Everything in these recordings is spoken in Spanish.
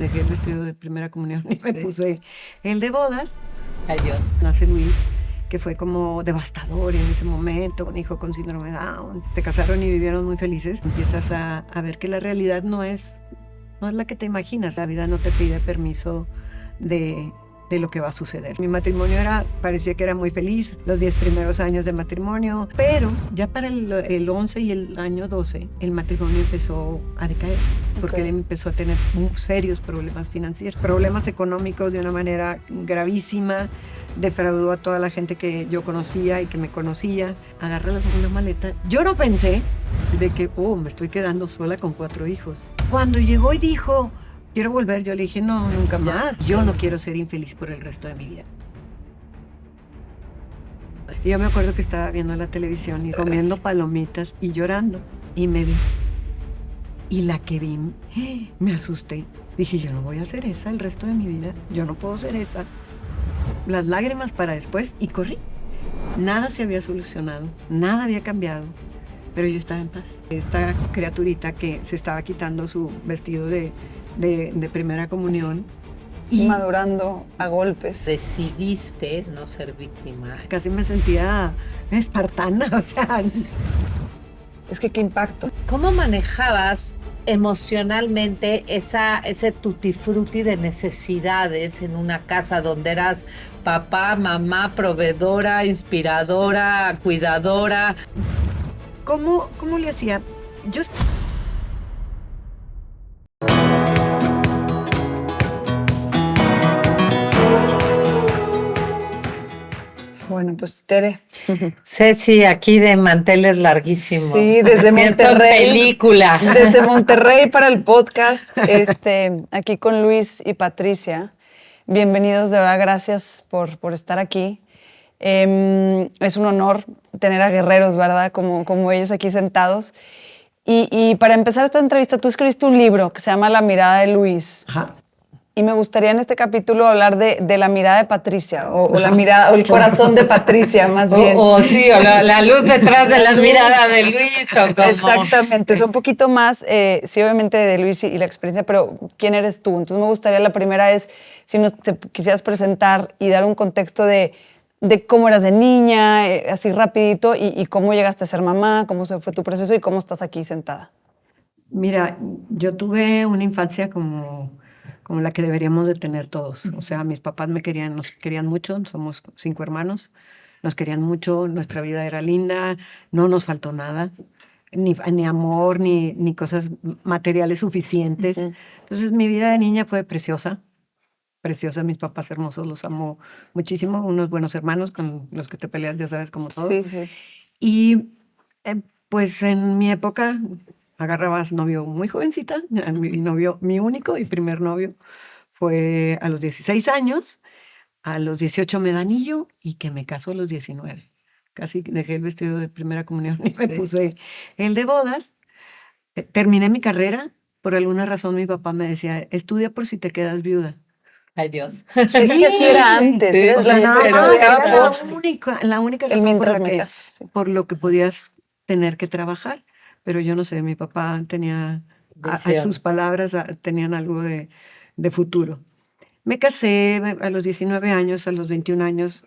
Dejé el vestido de primera comunión y me puse el de bodas. Ay, Dios. Nace Luis, que fue como devastador en ese momento, un hijo con síndrome de Down. Se casaron y vivieron muy felices. Empiezas a ver que la realidad no es la que te imaginas. La vida no te pide permiso de lo que va a suceder. Mi matrimonio parecía que era muy feliz, los 10 primeros años de matrimonio, pero ya para el 11 y el año 12, el matrimonio empezó a decaer, porque él empezó a tener serios problemas financieros, problemas económicos de una manera gravísima, defraudó a toda la gente que yo conocía y que me conocía, agarré una maleta. Yo no pensé de que, me estoy quedando sola con 4 hijos. Cuando llegó y dijo, quiero volver, yo le dije, no, nunca más. Yo no quiero ser infeliz por el resto de mi vida. Y yo me acuerdo que estaba viendo la televisión y comiendo palomitas y llorando. Y me vi. Y la que vi, me asusté. Dije, yo no voy a ser esa el resto de mi vida. Yo no puedo ser esa. Las lágrimas para después y corrí. Nada se había solucionado, nada había cambiado. Pero yo estaba en paz. Esta criaturita que se estaba quitando su vestido de primera comunión. Y madurando a golpes. Decidiste no ser víctima. Casi me sentía espartana, o sea. Es que qué impacto. ¿Cómo manejabas emocionalmente ese tutti frutti de necesidades en una casa donde eras papá, mamá, proveedora, inspiradora, cuidadora? ¿Cómo le hacía? Yo... Bueno, pues Tere. Ceci, aquí de manteles larguísimos. Sí, desde Monterrey. Película. Desde Monterrey para el podcast. Aquí con Luis y Patricia. Bienvenidos, de verdad, gracias por estar aquí. Es un honor tener a guerreros, ¿verdad? Como ellos aquí sentados. Y para empezar esta entrevista, tú escribiste un libro que se llama La mirada de Luis. Ajá. Y me gustaría en este capítulo hablar de la mirada de Patricia, o la mirada, o el corazón de Patricia, más bien. O la luz detrás de la mirada de Luis. O como... Exactamente, es un poquito más, sí, obviamente de Luis y la experiencia, pero ¿quién eres tú? Entonces me gustaría, la primera es, si nos te quisieras presentar y dar un contexto de cómo eras de niña, así rapidito, y cómo llegaste a ser mamá, cómo se fue tu proceso y cómo estás aquí sentada. Mira, yo tuve una infancia como la que deberíamos de tener todos. O sea, mis papás nos querían mucho, somos 5 hermanos, nos querían mucho, nuestra vida era linda, no nos faltó nada, ni amor, ni cosas materiales suficientes. Entonces, mi vida de niña fue preciosa, mis papás hermosos, los amo muchísimo, unos buenos hermanos con los que te peleas, ya sabes, como todo. Sí, sí. Y pues en mi época... agarrabas novio muy jovencita, mi único y primer novio fue a los 16 años, a los 18 me da anillo y que me caso a los 19. Casi dejé el vestido de primera comunión y me puse el de bodas. Terminé mi carrera, por alguna razón mi papá me decía, estudia por si te quedas viuda. Ay, Dios. Es que así era antes. Sí, o sea, era la única razón por lo que podías tener que trabajar. Pero yo no sé, mi papá tenía, a sus palabras, tenían algo de futuro. Me casé a los 19 años, a los 21 años,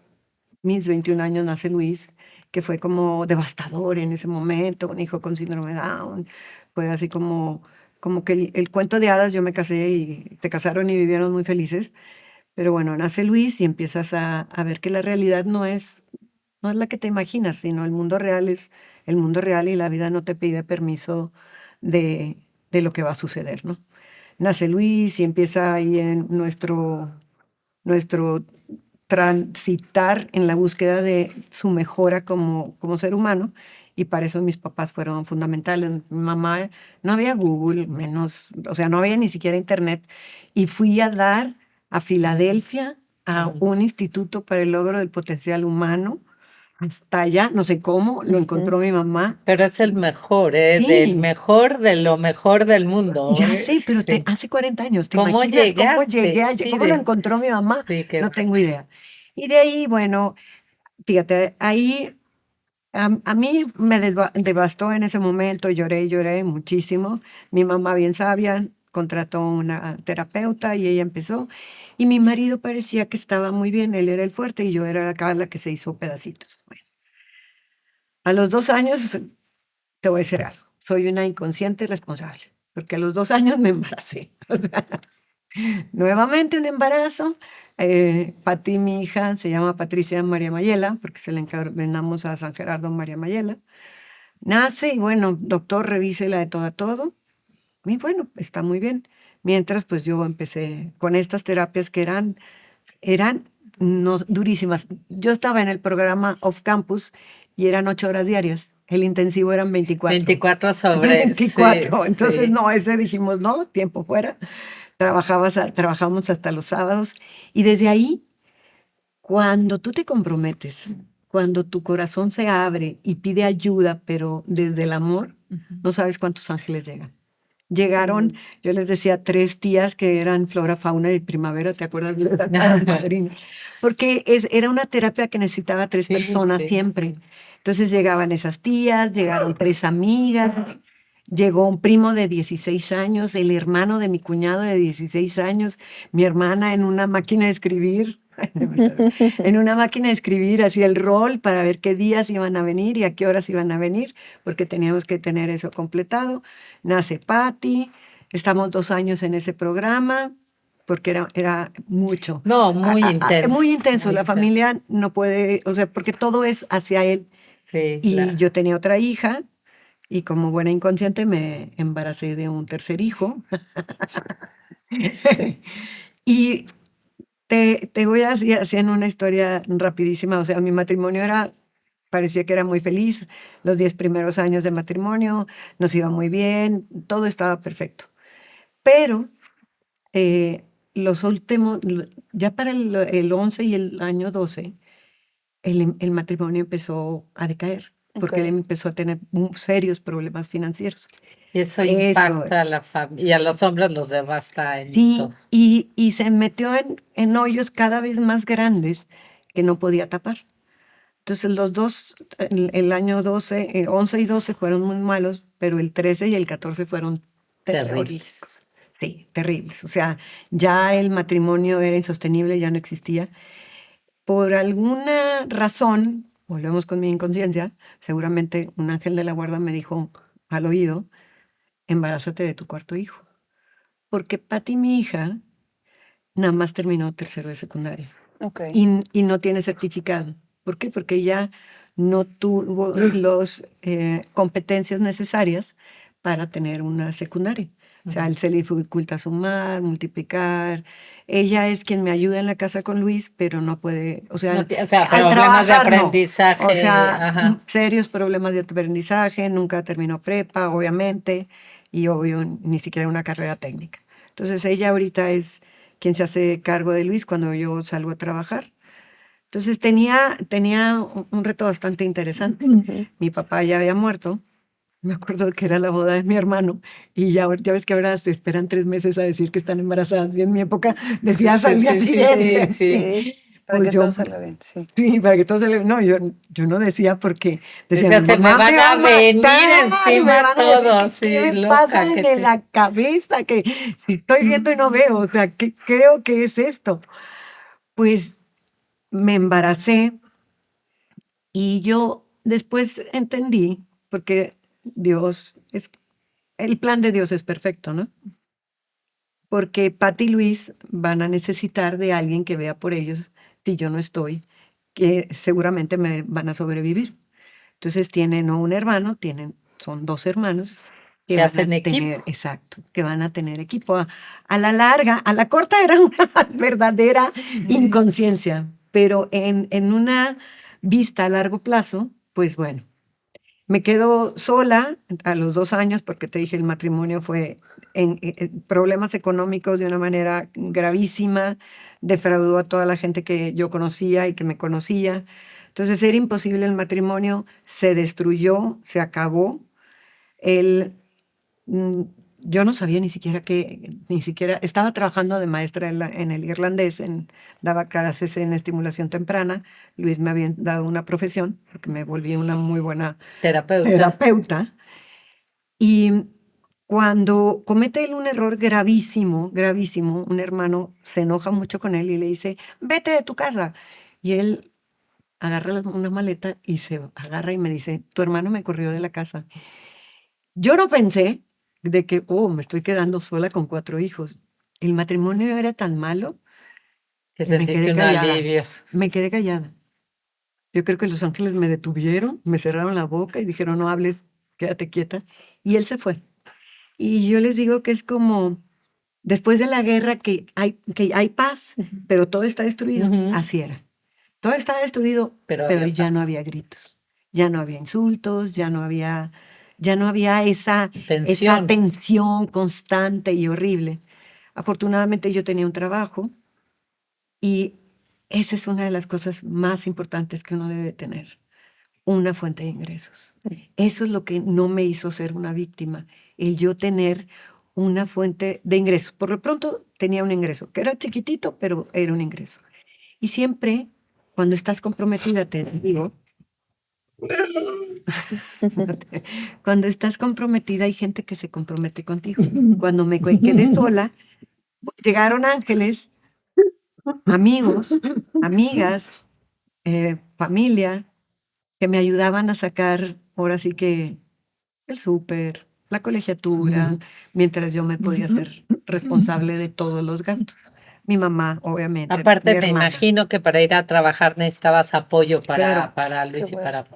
mis 21 años nace Luis, que fue como devastador en ese momento, un hijo con síndrome de Down. Fue así como que el cuento de hadas, yo me casé y se casaron y vivieron muy felices. Pero bueno, nace Luis y empiezas a ver que la realidad no es la que te imaginas, sino el mundo real es el mundo real y la vida no te pide permiso de lo que va a suceder, ¿no? Nace Luis y empieza ahí en nuestro transitar en la búsqueda de su mejora como ser humano, y para eso mis papás fueron fundamentales. Mi mamá, no había Google, menos, o sea, no había ni siquiera internet, y fui a dar a Filadelfia a un instituto para el logro del potencial humano. Hasta allá, no sé cómo, lo encontró mi mamá. Pero es el mejor, Sí. Del mejor, de lo mejor del mundo. Ya sé, pero hace 40 años, ¿te ¿Cómo imaginas llegaste? cómo llegué allá? Sí, ¿Cómo lo encontró mi mamá? Sí, No tengo idea. Y de ahí, bueno, fíjate, ahí a mí me devastó en ese momento, lloré muchísimo. Mi mamá bien sabia, contrató una terapeuta y ella empezó. Y mi marido parecía que estaba muy bien, él era el fuerte y yo era acá la que se hizo pedacitos. Bueno, a los 2 años, te voy a decir algo, soy una inconsciente irresponsable, porque a los 2 años me embaracé. O sea, nuevamente un embarazo. Pati, mi hija, se llama Patricia María Mayela, porque se la encargamos a San Gerardo María Mayela. Nace y bueno, doctor, revísela de todo a todo. Y bueno, está muy bien. Mientras, pues yo empecé con estas terapias que eran no, durísimas. Yo estaba en el programa Off Campus y eran 8 horas diarias. El intensivo eran 24. 24 sobre. 24. Sí, Entonces, sí. no, ese dijimos, no, tiempo fuera. Trabajamos hasta los sábados. Y desde ahí, cuando tú te comprometes, cuando tu corazón se abre y pide ayuda, pero desde el amor, no sabes cuántos ángeles llegan. Llegaron, yo les decía, 3 tías que eran flora, fauna y primavera, ¿te acuerdas de esa madrina? Porque era una terapia que necesitaba 3 Sí, personas sí. siempre. Entonces llegaban esas tías, llegaron 3 amigas, llegó un primo de 16 años, el hermano de mi cuñado de 16 años, mi hermana en una máquina de escribir, en una máquina de escribir, hacía el rol para ver qué días iban a venir y a qué horas iban a venir, porque teníamos que tener eso completado. Nace Patti, estamos 2 años en ese programa, porque era mucho. No, muy intenso. Muy intenso, muy la intenso. familia no puede, o sea, porque todo es hacia él. Sí, Y claro. yo tenía otra hija, y como buena inconsciente me embaracé de un tercer hijo. Y te voy así haciendo una historia rapidísima. O sea, mi matrimonio parecía que era muy feliz. Los 10 primeros años de matrimonio nos iba muy bien, todo estaba perfecto. Pero los últimos, ya para el 11 y el año 12, el matrimonio empezó a decaer, porque él empezó a tener serios problemas financieros. Y eso Eso, impacta a la familia. Y a los hombres los devasta en sí, todo. y se metió en hoyos cada vez más grandes que no podía tapar. Entonces los dos, el año 12, 11 y 12 fueron muy malos, pero el 13 y el 14 fueron Terribles. terroríficos. Sí, terribles. O sea, ya el matrimonio era insostenible, ya no existía. Por alguna razón, volvemos con mi inconsciencia, seguramente un ángel de la guarda me dijo al oído, embarázate de tu cuarto hijo. Porque Pati, mi hija, nada más terminó tercero de secundaria. Okay. Y no tiene certificado. ¿Por qué? Porque ella no tuvo las competencias necesarias para tener una secundaria. O sea, a él se le dificulta sumar, multiplicar. Ella es quien me ayuda en la casa con Luis, pero no puede, o sea, No, o sea, al problemas de trabajar, no. aprendizaje. O sea, Ajá. serios problemas de aprendizaje, nunca terminó prepa, obviamente, y obvio, ni siquiera una carrera técnica. Entonces, ella ahorita es quien se hace cargo de Luis cuando yo salgo a trabajar. Entonces tenía un reto bastante interesante. Mi papá ya había muerto. Me acuerdo que era la boda de mi hermano y ya ves que ahora se esperan 3 meses a decir que están embarazadas. Y en mi época decías al día Sí, sí, siguiente. sí. Para Pues que todo salga bien, sí. Sí, para que todo salga. No, yo no decía porque decía, Decía, mi se me mamá van va a venir matar, me encima van a decir todos. que qué Sí, me loca pasa que en te... la cabeza, que si estoy viendo y no veo, o sea, ¿qué creo que es esto? Pues me embaracé y yo después entendí, porque el plan de Dios es perfecto, ¿no? Porque Pati y Luis van a necesitar de alguien que vea por ellos si yo no estoy, que seguramente me van a sobrevivir. Entonces tienen no un hermano, son 2 hermanos que Que van hacen a equipo. tener, exacto, que van a tener equipo. A la larga, a la corta era una verdadera inconsciencia, pero en una vista a largo plazo, pues bueno, me quedo sola a los 2 años porque te dije el matrimonio fue en problemas económicos de una manera gravísima, defraudó a toda la gente que yo conocía y que me conocía. Entonces era imposible el matrimonio, se destruyó, se acabó. Él, mm, yo no sabía ni siquiera estaba trabajando de maestra en el irlandés, daba clases en estimulación temprana. Luis me había dado una profesión porque me volví una muy buena Terapeuta. terapeuta. Y cuando comete él un error gravísimo, gravísimo, un hermano se enoja mucho con él y le dice, vete de tu casa. Y él agarra una maleta y se agarra y me dice, tu hermano me corrió de la casa. Yo no pensé de que, me estoy quedando sola con 4 hijos. El matrimonio era tan malo Que que me sentiste quedé un callada. alivio. Me quedé callada. Yo creo que los ángeles me detuvieron, me cerraron la boca y dijeron, no hables, quédate quieta. Y él se fue. Y yo les digo que es como después de la guerra que hay paz, pero todo está destruido. Así era. Todo estaba destruido, Pero pero había ya no paz. había gritos, ya no había insultos, ya no había esa Tensión. tensión constante y horrible. Afortunadamente yo tenía un trabajo y esa es una de las cosas más importantes que uno debe tener, una fuente de ingresos. Eso es lo que no me hizo ser una víctima, el yo tener una fuente de ingresos. Por lo pronto tenía un ingreso, que era chiquitito, pero era un ingreso. Y siempre, cuando estás comprometida, te digo, cuando estás comprometida hay gente que se compromete contigo. Cuando me quedé sola, llegaron ángeles, amigos, amigas, familia, que me ayudaban a sacar, ahora sí que, el súper, la colegiatura, mientras yo me podía ser responsable de todos los gastos. Mi mamá, obviamente, mi Aparte, me hermana. imagino que para ir a trabajar necesitabas apoyo Claro. para Luis Qué y bueno. para...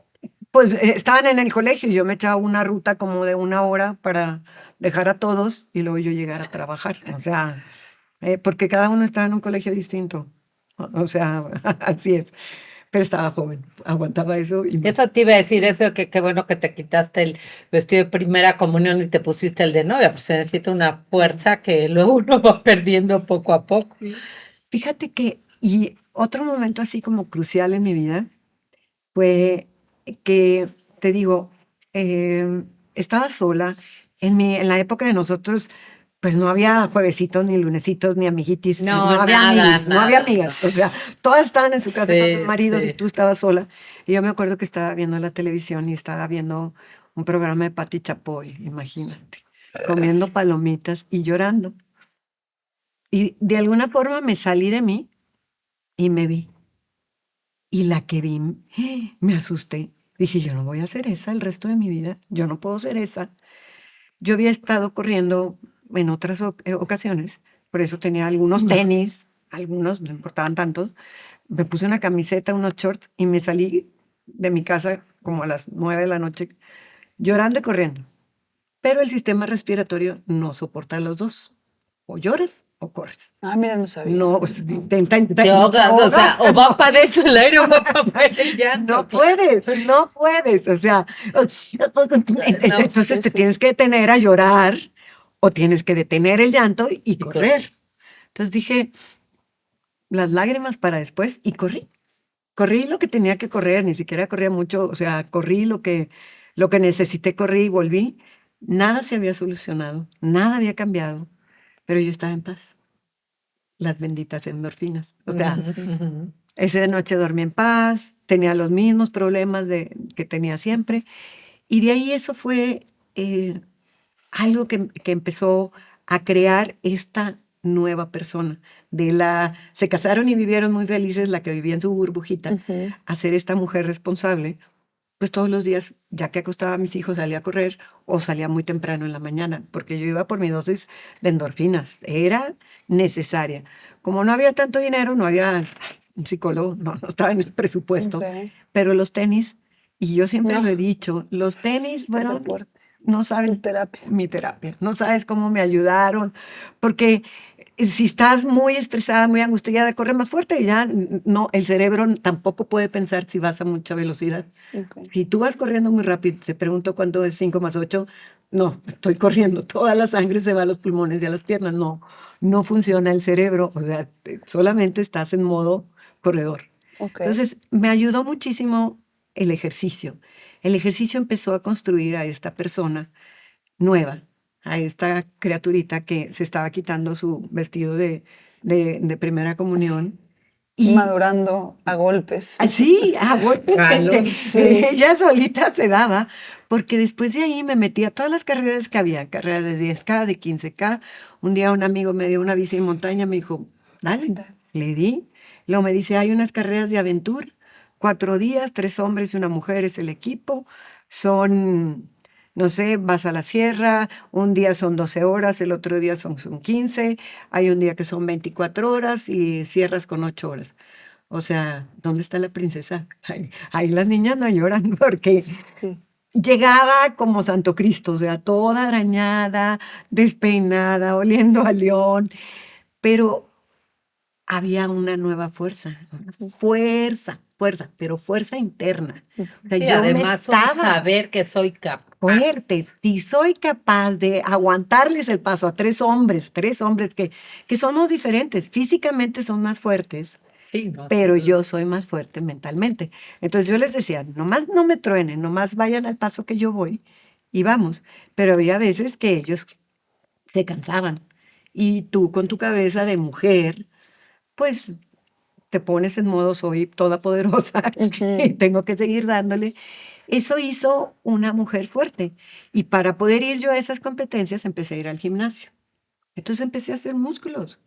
Pues estaban en el colegio y yo me echaba una ruta como de 1 hora para dejar a todos y luego yo llegar a trabajar. O sea, porque cada uno estaba en un colegio distinto. O sea, así es. Pero estaba joven, aguantaba eso y más. Eso te iba a decir, eso que qué bueno que te quitaste el vestido de primera comunión y te pusiste el de novia, pues se necesita una fuerza que luego uno va perdiendo poco a poco. Fíjate que, y otro momento así como crucial en mi vida fue que, te digo, estaba sola. En la época de nosotros, pues no había juevesitos, ni lunesitos, ni amiguitis, No, no había nada, amiguis, no había nada, amigas. no. O sea, todas estaban en su casa con sus Sí, maridos y sí. tú estabas sola. Y yo me acuerdo que estaba viendo la televisión y estaba viendo un programa de Pati Chapoy, imagínate, comiendo palomitas y llorando. Y de alguna forma me salí de mí y me vi. Y la que vi, me asusté. Dije, yo no voy a ser esa el resto de mi vida. Yo no puedo ser esa. Yo había estado corriendo en otras ocasiones, por eso tenía algunos tenis, algunos, no importaban tantos. Me puse una camiseta, unos shorts y me salí de mi casa como a las 9 de la noche, llorando y corriendo. Pero el sistema respiratorio no soporta los dos. O lloras o corres. Ah, mira, no sabía. No, Te ahogas, o sea, o va para adentro el aire o va para afuera el llanto. no puedes, o sea, entonces sí, te sí. tienes que detener a llorar o tienes que detener el llanto y correr. Entonces dije, las lágrimas para después y corrí. Corrí lo que tenía que correr, ni siquiera corría mucho, o sea, corrí lo que necesité, corrí y volví. Nada se había solucionado, nada había cambiado, pero yo estaba en paz. Las benditas endorfinas. O sea, esa noche dormí en paz, tenía los mismos problemas que tenía siempre. Y de ahí eso fue algo que empezó a crear esta nueva persona. Se casaron y vivieron muy felices, la que vivía en su burbujita, a ser esta mujer responsable. Pues todos los días, ya que acostaba a mis hijos, salía a correr o salía muy temprano en la mañana, porque yo iba por mi dosis de endorfinas. Era necesaria. Como no había tanto dinero, no había un psicólogo, no estaba en el presupuesto, pero los tenis, y yo siempre lo he dicho, los tenis fueron, no sabes, mi terapia, no sabes cómo me ayudaron, porque si estás muy estresada, muy angustiada, corre más fuerte y ya no, el cerebro tampoco puede pensar si vas a mucha velocidad. Si tú vas corriendo muy rápido, te pregunto cuánto es 5 más 8, no, estoy corriendo, toda la sangre se va a los pulmones y a las piernas, no funciona el cerebro, o sea, solamente estás en modo corredor. Entonces, me ayudó muchísimo el ejercicio. El ejercicio empezó a construir a esta persona nueva, a esta criaturita que se estaba quitando su vestido de primera comunión. Y madurando a golpes. Sí, a golpes. Sí. Ella solita se daba, porque después de ahí me metí a todas las carreras que había, carreras de 10K, de 15K. Un día un amigo me dio una bici en montaña, me dijo, dale, le di. Luego me dice, hay unas carreras de aventura, 4 días, 3 hombres y una mujer es el equipo, son, no sé, vas a la sierra, un día son 12 horas, el otro día son 15, hay un día que son 24 horas y cierras con 8 horas. O sea, ¿dónde está la princesa? Ahí las niñas no lloran porque Sí. llegaba como Santo Cristo, o sea, toda arañada, despeinada, oliendo a león, pero había una nueva fuerza, pero fuerza interna. O sea, Sí, yo me además un estaba saber que soy capaz. fuerte, si soy capaz de aguantarles el paso a 3 hombres que somos diferentes, físicamente son más fuertes, Sí, no, pero sí. yo soy más fuerte mentalmente. Entonces yo les decía, nomás no me truenen, nomás vayan al paso que yo voy y vamos. Pero había veces que ellos se cansaban y tú con tu cabeza de mujer, pues te pones en modo soy todopoderosa y tengo que seguir dándole. Eso hizo una mujer fuerte. Y para poder ir yo a esas competencias empecé a ir al gimnasio. Entonces empecé a hacer músculos.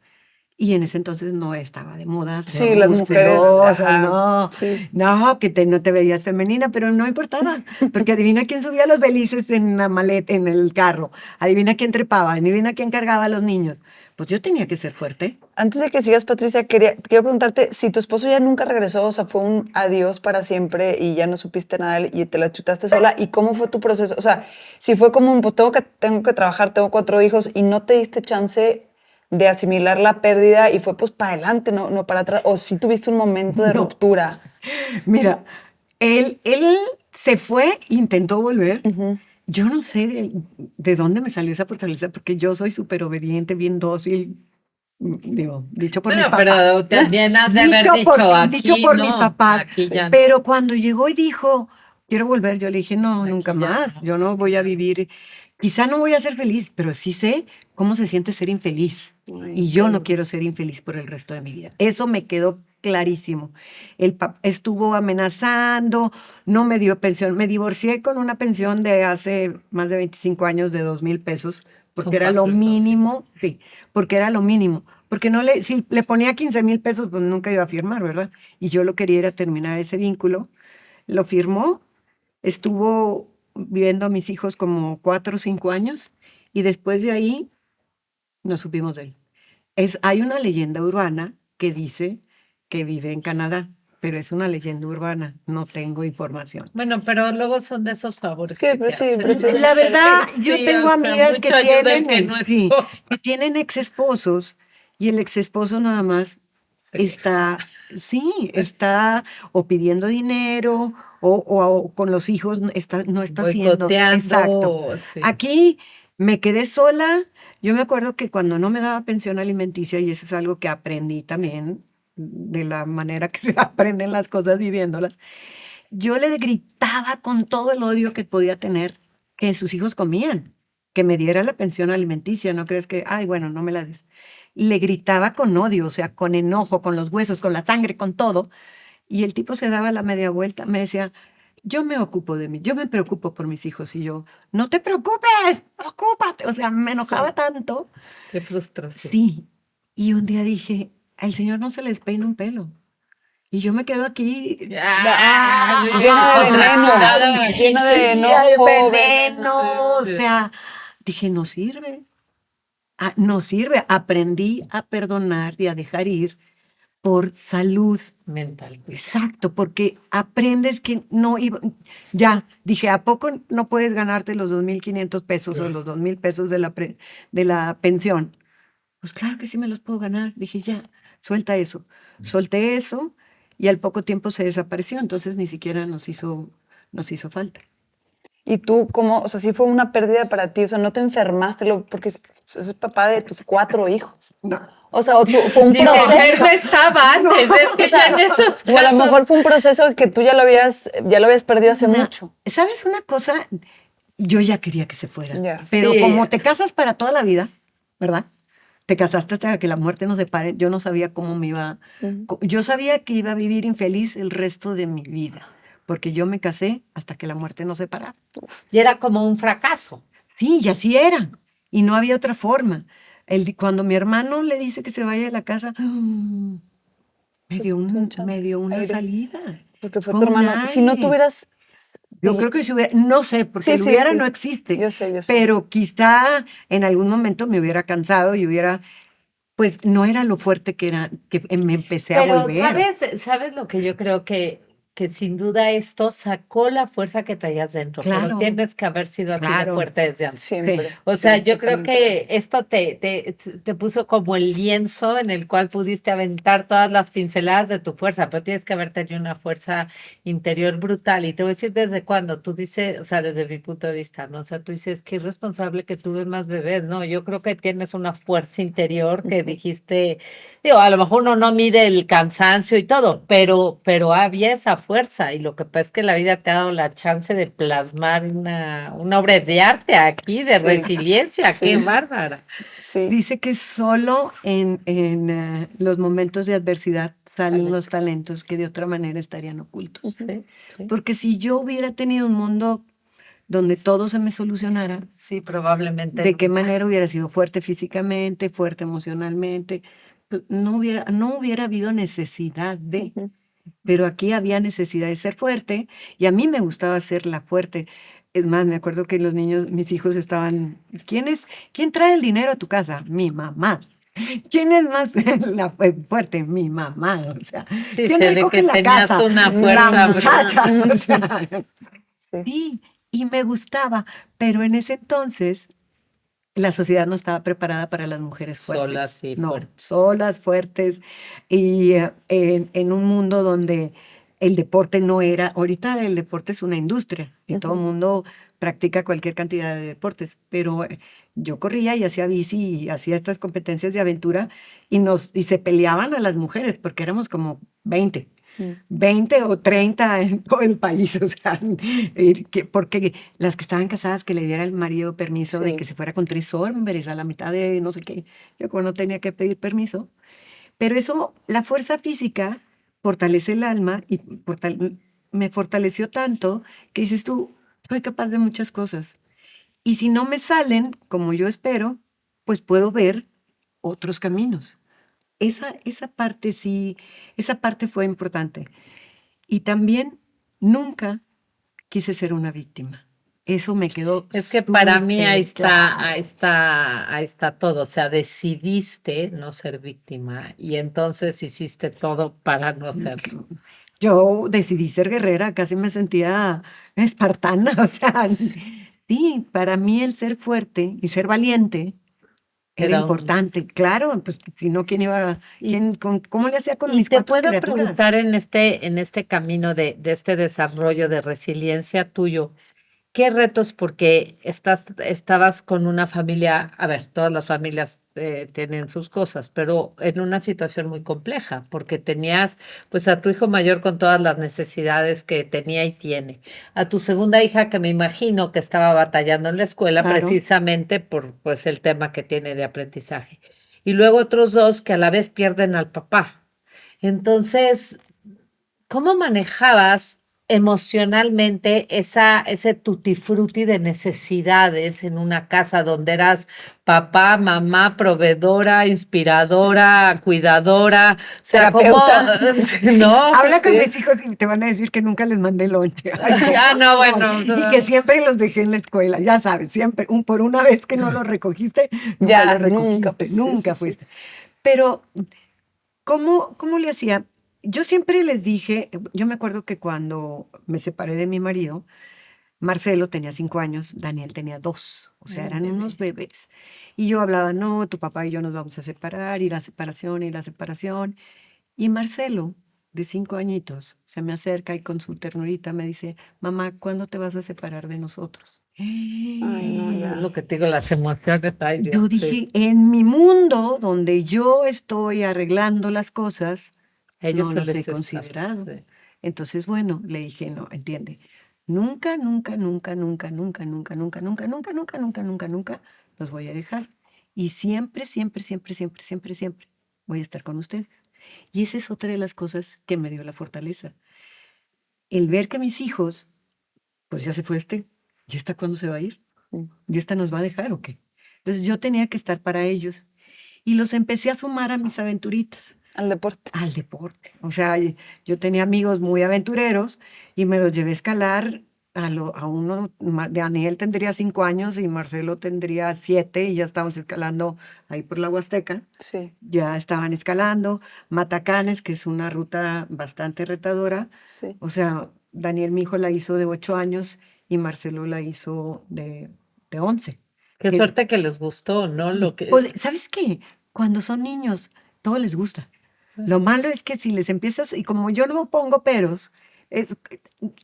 Y en ese entonces no estaba de moda ser Sí, las mujeres, musculosa, ajá, no, sí. no, no te veías femenina, pero no importaba, porque adivina quién subía los belices en la maleta, en el carro, adivina quién trepaba, adivina quién cargaba a los niños. Pues yo tenía que ser fuerte. Antes de que sigas, Patricia, quiero preguntarte si tu esposo ya nunca regresó, o sea, fue un adiós para siempre y ya no supiste nada de él y te la chutaste sola. ¿Y cómo fue tu proceso? O sea, si fue como un, pues tengo que trabajar, tengo 4 hijos y no te diste chance de asimilar la pérdida y fue pues para adelante, no para atrás, o si tuviste un momento de No. ruptura. Mira, él se fue, intentó volver. Yo no sé de dónde me salió esa fortaleza, porque yo soy súper obediente, bien dócil, digo, dicho por mis Bueno, papás. pero también has de haber dicho Dicho aquí, por mis no, papás. aquí ya no, Pero cuando llegó y dijo, quiero volver, yo le dije, no, aquí nunca ya más. no. Yo no voy a vivir, quizá no voy a ser feliz, pero sí sé cómo se siente ser infeliz. Ay, Y yo no quiero ser infeliz por el resto de mi vida. Eso me quedó clarísimo. Estuvo amenazando, no me dio pensión. Me divorcié con una pensión de hace más de 25 años de 2,000 pesos, porque Con era lo 4 hijos, sí. mínimo, sí, porque era lo mínimo. Porque no si le ponía 15,000 pesos, pues nunca iba a firmar, ¿verdad? Y yo lo quería era terminar ese vínculo. Lo firmó, estuvo viviendo a mis hijos como 4 o 5 años, y después de ahí no supimos de él. Hay una leyenda urbana que dice que vive en Canadá, pero es una leyenda urbana, no tengo información. Bueno, pero luego son de esos favores ¿Qué? que Pues te sí, hacen. prefieres- La verdad, yo Sí, tengo o sea, amigas que mucho ayuda el tienen, que no sí, estuvo. que tienen ex esposos y el ex esposo nada más está, sí, está o pidiendo dinero o con los hijos no está haciendo. Exacto. Boicoteando, sí. Aquí me quedé sola. Yo me acuerdo que cuando no me daba pensión alimenticia, y eso es algo que aprendí también de la manera que se aprenden las cosas viviéndolas, yo le gritaba con todo el odio que podía tener que sus hijos comían, que me diera la pensión alimenticia, no crees que, ay, bueno, no me la des. Le gritaba con odio, o sea, con enojo, con los huesos, con la sangre, con todo. Y el tipo se daba la media vuelta, me decía, yo me ocupo de mí, yo me preocupo por mis hijos. Y yo, no te preocupes, ocúpate. O sea, me enojaba Sí, tanto. qué frustración. Sí. Y un día dije, al señor no se le despeina un pelo. Y yo me quedo aquí llena de veneno, contracturada. llena de sí, enojo, veneno. O Sí, sí. sea, dije, no sirve. No sirve. Aprendí a perdonar y a dejar ir por salud. Mental. Exacto, porque aprendes que no iba. Ya, dije, ¿a poco no puedes ganarte los 2,500 pesos o los 2,000 pesos de la pensión? Pues claro que sí me los puedo ganar. Dije, ya, suelta eso. Solté eso y al poco tiempo se desapareció, entonces ni siquiera nos hizo falta. Y tú, ¿cómo? O sea, sí fue una pérdida para ti, o sea, no te enfermaste, porque es el papá de tus 4 hijos. No. O sea, fue un Dice, proceso. enferma estaba antes, es que ya en esos O a lo casos- mejor fue un proceso que tú ya lo habías perdido hace mucho. ¿Sabes una cosa? Yo ya quería que se fuera, Ya. pero Sí. como te casas para toda la vida, ¿verdad? Te casaste hasta que la muerte nos separe. Yo no sabía cómo me iba. Yo sabía que iba a vivir infeliz el resto de mi vida, porque yo me casé hasta que la muerte nos separara. Y era como un fracaso. Sí, y así era. Y no había otra forma. Cuando mi hermano le dice que se vaya de la casa, Un chance, me dio una aire. salida. Porque fue Fue tu un hermano. Si no aire. tuvieras... Yo creo que si hubiera, no sé, porque Sí, el sí, hubiera sí. no existe, Yo sé. pero quizá en algún momento me hubiera cansado y hubiera, pues no era lo fuerte que era, que me empecé a Pero, volver. ¿sabes lo que yo creo que sin duda esto sacó la fuerza que traías dentro, pero Claro, tienes que haber sido así de claro. fuerte desde antes? Sí. Siempre. O sea, Sí, yo creo también creo. que esto te puso como el lienzo en el cual pudiste aventar todas las pinceladas de tu fuerza, pero tienes que haber tenido una fuerza interior brutal. Y te voy a decir desde cuándo, tú dices, o sea, desde mi punto de vista, ¿no? O sea, tú dices, qué irresponsable que tuve más bebés, ¿no? Yo creo que tienes una fuerza interior que dijiste, digo, a lo mejor uno no mide el cansancio y todo, pero había esa fuerza y lo que pasa es que la vida te ha dado la chance de plasmar una obra de arte aquí, de Sí, resiliencia, qué sí, bárbara. sí. Dice que solo en los momentos de adversidad salen los talentos que de otra manera estarían ocultos. Sí, sí, Porque si yo hubiera tenido un mundo donde todo se me solucionara, sí, probablemente ¿de qué nunca. manera hubiera sido fuerte físicamente, fuerte emocionalmente? No hubiera habido necesidad de, pero aquí había necesidad de ser fuerte y a mí me gustaba ser la fuerte. Es más, me acuerdo que los niños, mis hijos estaban, ¿quién trae el dinero a tu casa? Mi mamá. ¿Quién es más fuerte? Mi mamá. O sea, Sí, ¿quién se ve que recoge la tenías casa? una La fuerza muchacha. brutal. O sea, Sí. sí, y me gustaba, pero en ese entonces la sociedad no estaba preparada para las mujeres fuertes. Solas y No, fuertes. solas, fuertes, y en un mundo donde el deporte no era, ahorita el deporte es una industria y todo el mundo practica cualquier cantidad de deportes, pero yo corría y hacía bici y hacía estas competencias de aventura y se peleaban a las mujeres porque éramos como 20. 20 o 30 en todo el país, o sea, porque las que estaban casadas que le diera el marido permiso de Sí. que se fuera con 3 hombres a la mitad de no sé qué, yo como no tenía que pedir permiso, pero eso, la fuerza física fortalece el alma y me fortaleció tanto que dices tú, soy capaz de muchas cosas. Y si no me salen como yo espero, pues puedo ver otros caminos. Esa parte sí, esa parte fue importante. Y también nunca quise ser una víctima. Eso me quedó Es que para mí ahí súper está, claro. ahí está todo. O sea, decidiste no ser víctima y entonces hiciste todo para no serlo. Yo decidí ser guerrera, casi me sentía espartana, o sea, sí, para mí el ser fuerte y ser valiente era Era un... importante. Claro, pues si no, ¿quién iba, Y, cómo le hacía con y mis te 4 puedo criaturas? preguntar en este camino de este desarrollo de resiliencia tuyo. ¿Qué retos? Porque estabas con una familia, a ver, todas las familias tienen sus cosas, pero en una situación muy compleja, porque tenías pues a tu hijo mayor con todas las necesidades que tenía y tiene, a tu segunda hija que me imagino que estaba batallando en la escuela Claro. precisamente por pues el tema que tiene de aprendizaje, y luego otros dos que a la vez pierden al papá. Entonces, ¿cómo manejabas emocionalmente ese tutti frutti de necesidades en una casa donde eras papá, mamá, proveedora, inspiradora, cuidadora? O sea, ¿cómo? Terapeuta. No, Habla con Sí. mis hijos y te van a decir que nunca les mandé lonche. Ay, ah, ¿cómo no, son? bueno, Y que siempre los dejé en la escuela, ya sabes, siempre, por una vez que no los recogiste, nunca Ya, los nunca, recogiste, pues sí, sí, nunca sí. fuiste. Pero, ¿cómo le hacía? Yo siempre les dije, yo me acuerdo que cuando me separé de mi marido, Marcelo tenía 5 años, Daniel tenía 2, o sea, Ay, eran unos bebé. bebés. Y yo hablaba, no, tu papá y yo nos vamos a separar, y la separación, y la separación. Y Marcelo, de 5 añitos, se me acerca y con su ternurita me dice, mamá, ¿cuándo te vas a separar de nosotros? Ay, no, Es ya. lo que te digo, las emociones, ay Dios, Yo sí. dije, en mi mundo donde yo estoy arreglando las cosas, A ellos no se los he les está. considerado. Sí. Entonces, bueno, le dije, no, entiende, nunca, nunca, nunca, nunca, nunca, nunca, nunca, nunca, nunca, nunca, nunca, nunca, nunca los voy a dejar. Y siempre, siempre, siempre, siempre, siempre, siempre voy a estar con ustedes. Y esa es otra de las cosas que me dio la fortaleza. el ver que mis hijos, pues ya se fue ¿y esta cuándo se va a ir? ¿Y esta nos va a dejar o qué? Entonces yo tenía que estar para ellos. Y los empecé a sumar a mis aventuritas. Al deporte. Al deporte. O sea, yo tenía amigos muy aventureros y me los llevé a escalar a uno. Daniel tendría 5 años y Marcelo tendría 7 y ya estábamos escalando ahí por la Huasteca. Sí, Ya estaban escalando. Matacanes, que es una ruta bastante retadora. sí. O sea, Daniel, mi hijo, la hizo de 8 años y Marcelo la hizo de 11. Qué Que- suerte que les gustó, ¿no? Lo que pues, ¿sabes qué? Cuando son niños, todo les gusta. Lo malo es que si les empiezas, y como yo no pongo peros, es-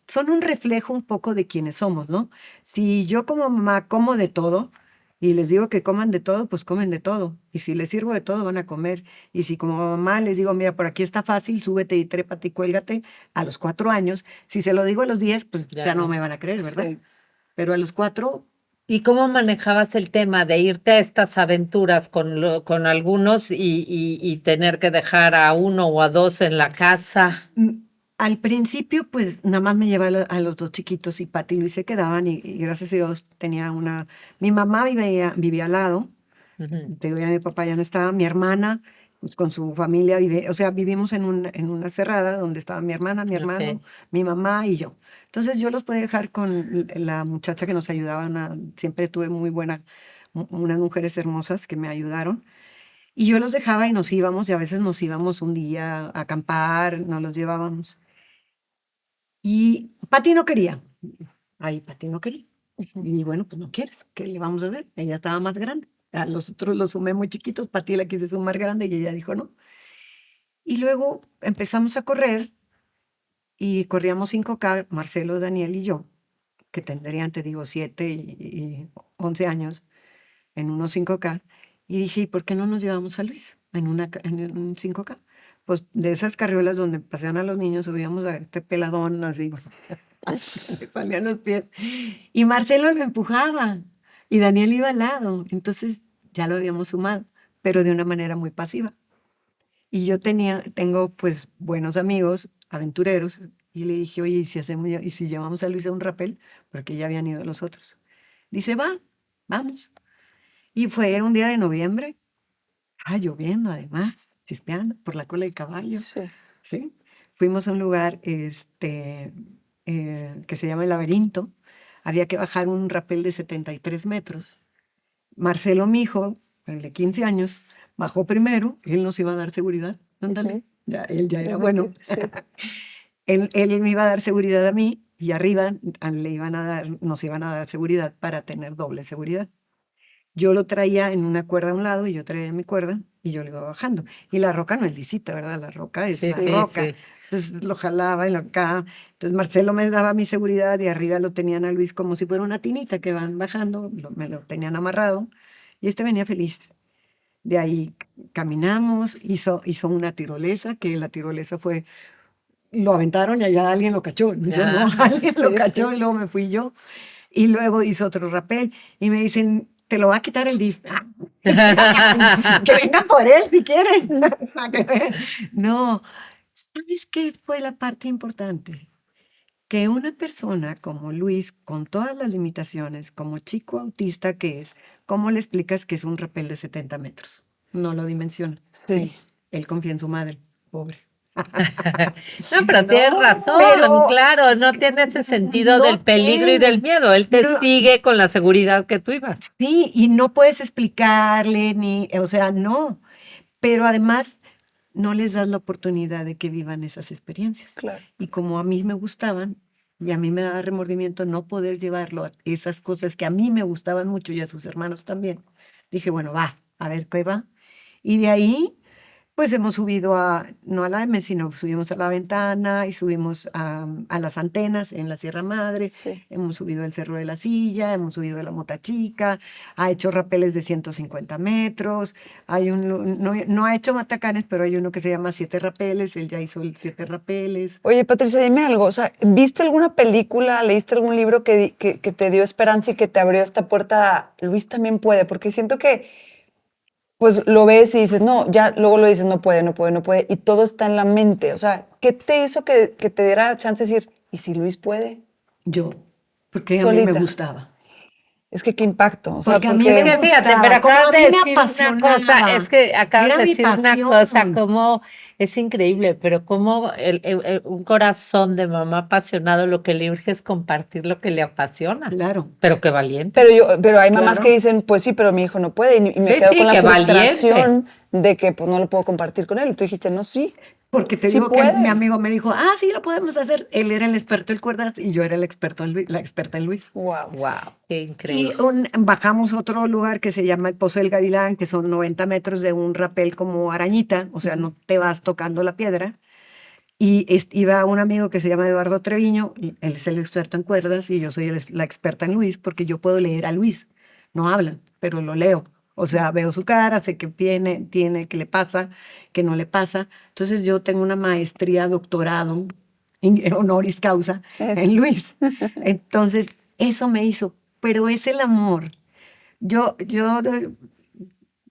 son un reflejo un poco de quienes somos, ¿no? Si yo como mamá como de todo y les digo que coman de todo, pues comen de todo. Y si les sirvo de todo, van a comer. Y si como mamá les digo, mira, por aquí está fácil, súbete y trépate y cuélgate, a los 4 años, si se lo digo a los 10, pues Ya ya no no. me van a creer, ¿verdad? Sí. Pero a los 4, ¿Y cómo manejabas el tema de irte a estas aventuras con algunos y tener que dejar a uno o a dos en la casa? Al principio, pues nada más me llevaba a los 2 chiquitos y Pati y Luis se quedaban y gracias a Dios tenía una. Mi mamá vivía al lado, Ujú. te digo, ya mi papá ya no estaba, mi hermana pues, con su familia vive, o sea, vivimos en una cerrada donde estaba mi hermana, mi hermano, Ok. mi mamá y yo. Entonces yo los podía dejar con la muchacha que nos ayudaba, siempre tuve muy unas mujeres hermosas que me ayudaron. Y yo los dejaba y nos íbamos, y a veces nos íbamos un día a acampar, nos los llevábamos. Y Pati no quería. Ay, Pati no quería. Y bueno, pues no quieres. ¿Qué le vamos a hacer? Ella estaba más grande. A los otros los sumé muy chiquitos. Pati la quise sumar grande y ella dijo no. Y luego empezamos a correr y corríamos 5K, Marcelo, Daniel y yo, que tendrían, te digo, 7 y 11 años en unos 5K. Y dije, ¿y por qué no nos llevamos a Luis en un 5K? Pues de esas carriolas donde pasean a los niños, subíamos a este peladón así, le salían los pies. Y Marcelo lo empujaba y Daniel iba al lado. Entonces ya lo habíamos sumado, pero de una manera muy pasiva. Y yo tengo pues buenos amigos, aventureros, y le dije, oye, ¿y si llevamos a Luis a un rappel? Porque ya habían ido los otros. Dice, vamos. Y era un día de noviembre, lloviendo además, chispeando por la cola del caballo. Sí. ¿Sí? Fuimos a un lugar que se llama El Laberinto. Había que bajar un rapel de 73 metros. Marcelo, mi hijo, el de 15 años, bajó primero. Él nos iba a dar seguridad. Ándale. Él ya era bueno. Sí. Él me iba a dar seguridad a mí y arriba nos iban a dar seguridad para tener doble seguridad. Yo lo traía en una cuerda a un lado y yo traía mi cuerda y yo lo iba bajando. Y la roca no es lisita, ¿verdad? La roca es Sí, la sí, roca. sí. Entonces lo jalaba y lo acá. Entonces Marcelo me daba mi seguridad y arriba lo tenían a Luis como si fuera una tinita que van bajando, me lo tenían amarrado y este venía feliz. De ahí caminamos, hizo una tirolesa, que la tirolesa lo aventaron y allá alguien lo cachó. Yo no, alguien lo cachó y luego me fui yo. Y luego hizo otro rapel y me dicen, te lo va a quitar el DIF. Que vengan por él si quieren. No, ¿sabes qué fue la parte importante? Que una persona como Luis, con todas las limitaciones, como chico autista que es, ¿cómo le explicas que es un rapel de 70 metros? No lo dimensiona. Sí. Él confía en su madre, pobre. No, pero tienes razón, pero claro, no tiene ese sentido no del peligro y del tiene. miedo. Él te No, sigue con la seguridad que tú ibas. sí, y no puedes explicarle o sea, no. Pero además no les das la oportunidad de que vivan esas experiencias. Claro. Y como a mí me gustaban, y a mí me daba remordimiento no poder llevarlo a esas cosas que a mí me gustaban mucho y a sus hermanos también, dije, bueno, a ver qué va. Y de ahí pues hemos subido no a la M, sino subimos a la Ventana y subimos a las Antenas en la Sierra Madre, Sí. hemos subido al Cerro de la Silla, hemos subido a la Mota Chica, ha hecho rapeles de 150 metros, no ha hecho matacanes, pero hay uno que se llama 7 rapeles, él ya hizo el 7 rapeles. Oye, Patricia, dime algo, o sea, ¿viste alguna película, leíste algún libro que te dio esperanza y que te abrió esta puerta? Luis también puede, porque siento que pues lo ves y dices, no, ya luego lo dices, no puede, y todo está en la mente. O sea, ¿qué te hizo que te diera la chance de decir, ¿Y si Luis puede? Yo, porque a Solita. mí me gustaba. Es que qué impacto. O sea, Porque a mí porque- me Es que fíjate, gustaba, pero como acabas a de mí me decir una cosa, apasionaba. es que acabas Era de mi decir una pasión. cosa, como es increíble, pero como un corazón de mamá apasionado lo que le urge es compartir lo que le apasiona. Claro. Pero qué valiente. pero hay mamás Claro. que dicen, pues sí, pero mi hijo no puede. Y me Sí, quedo sí, con la qué frustración de que pues no lo puedo compartir con él. Y tú dijiste, no, sí. Porque te Sí digo que puede. mi amigo me dijo, sí, lo podemos hacer. Él era el experto en cuerdas y yo era el experto en la experta en Luis. Wow. Wow, qué Y increíble. bajamos a otro lugar que se llama el Pozo del Gavilán, que son 90 metros de un rapel como arañita, o sea, no te vas tocando la piedra. Y iba un amigo que se llama Eduardo Treviño, y él es el experto en cuerdas y yo soy la experta en Luis, porque yo puedo leer a Luis. No hablan, pero lo leo. O sea, veo su cara, sé qué tiene, qué le pasa, qué no le pasa. Entonces yo tengo una maestría, doctorado, honoris causa en Luis. Entonces, eso me hizo, pero es el amor. Yo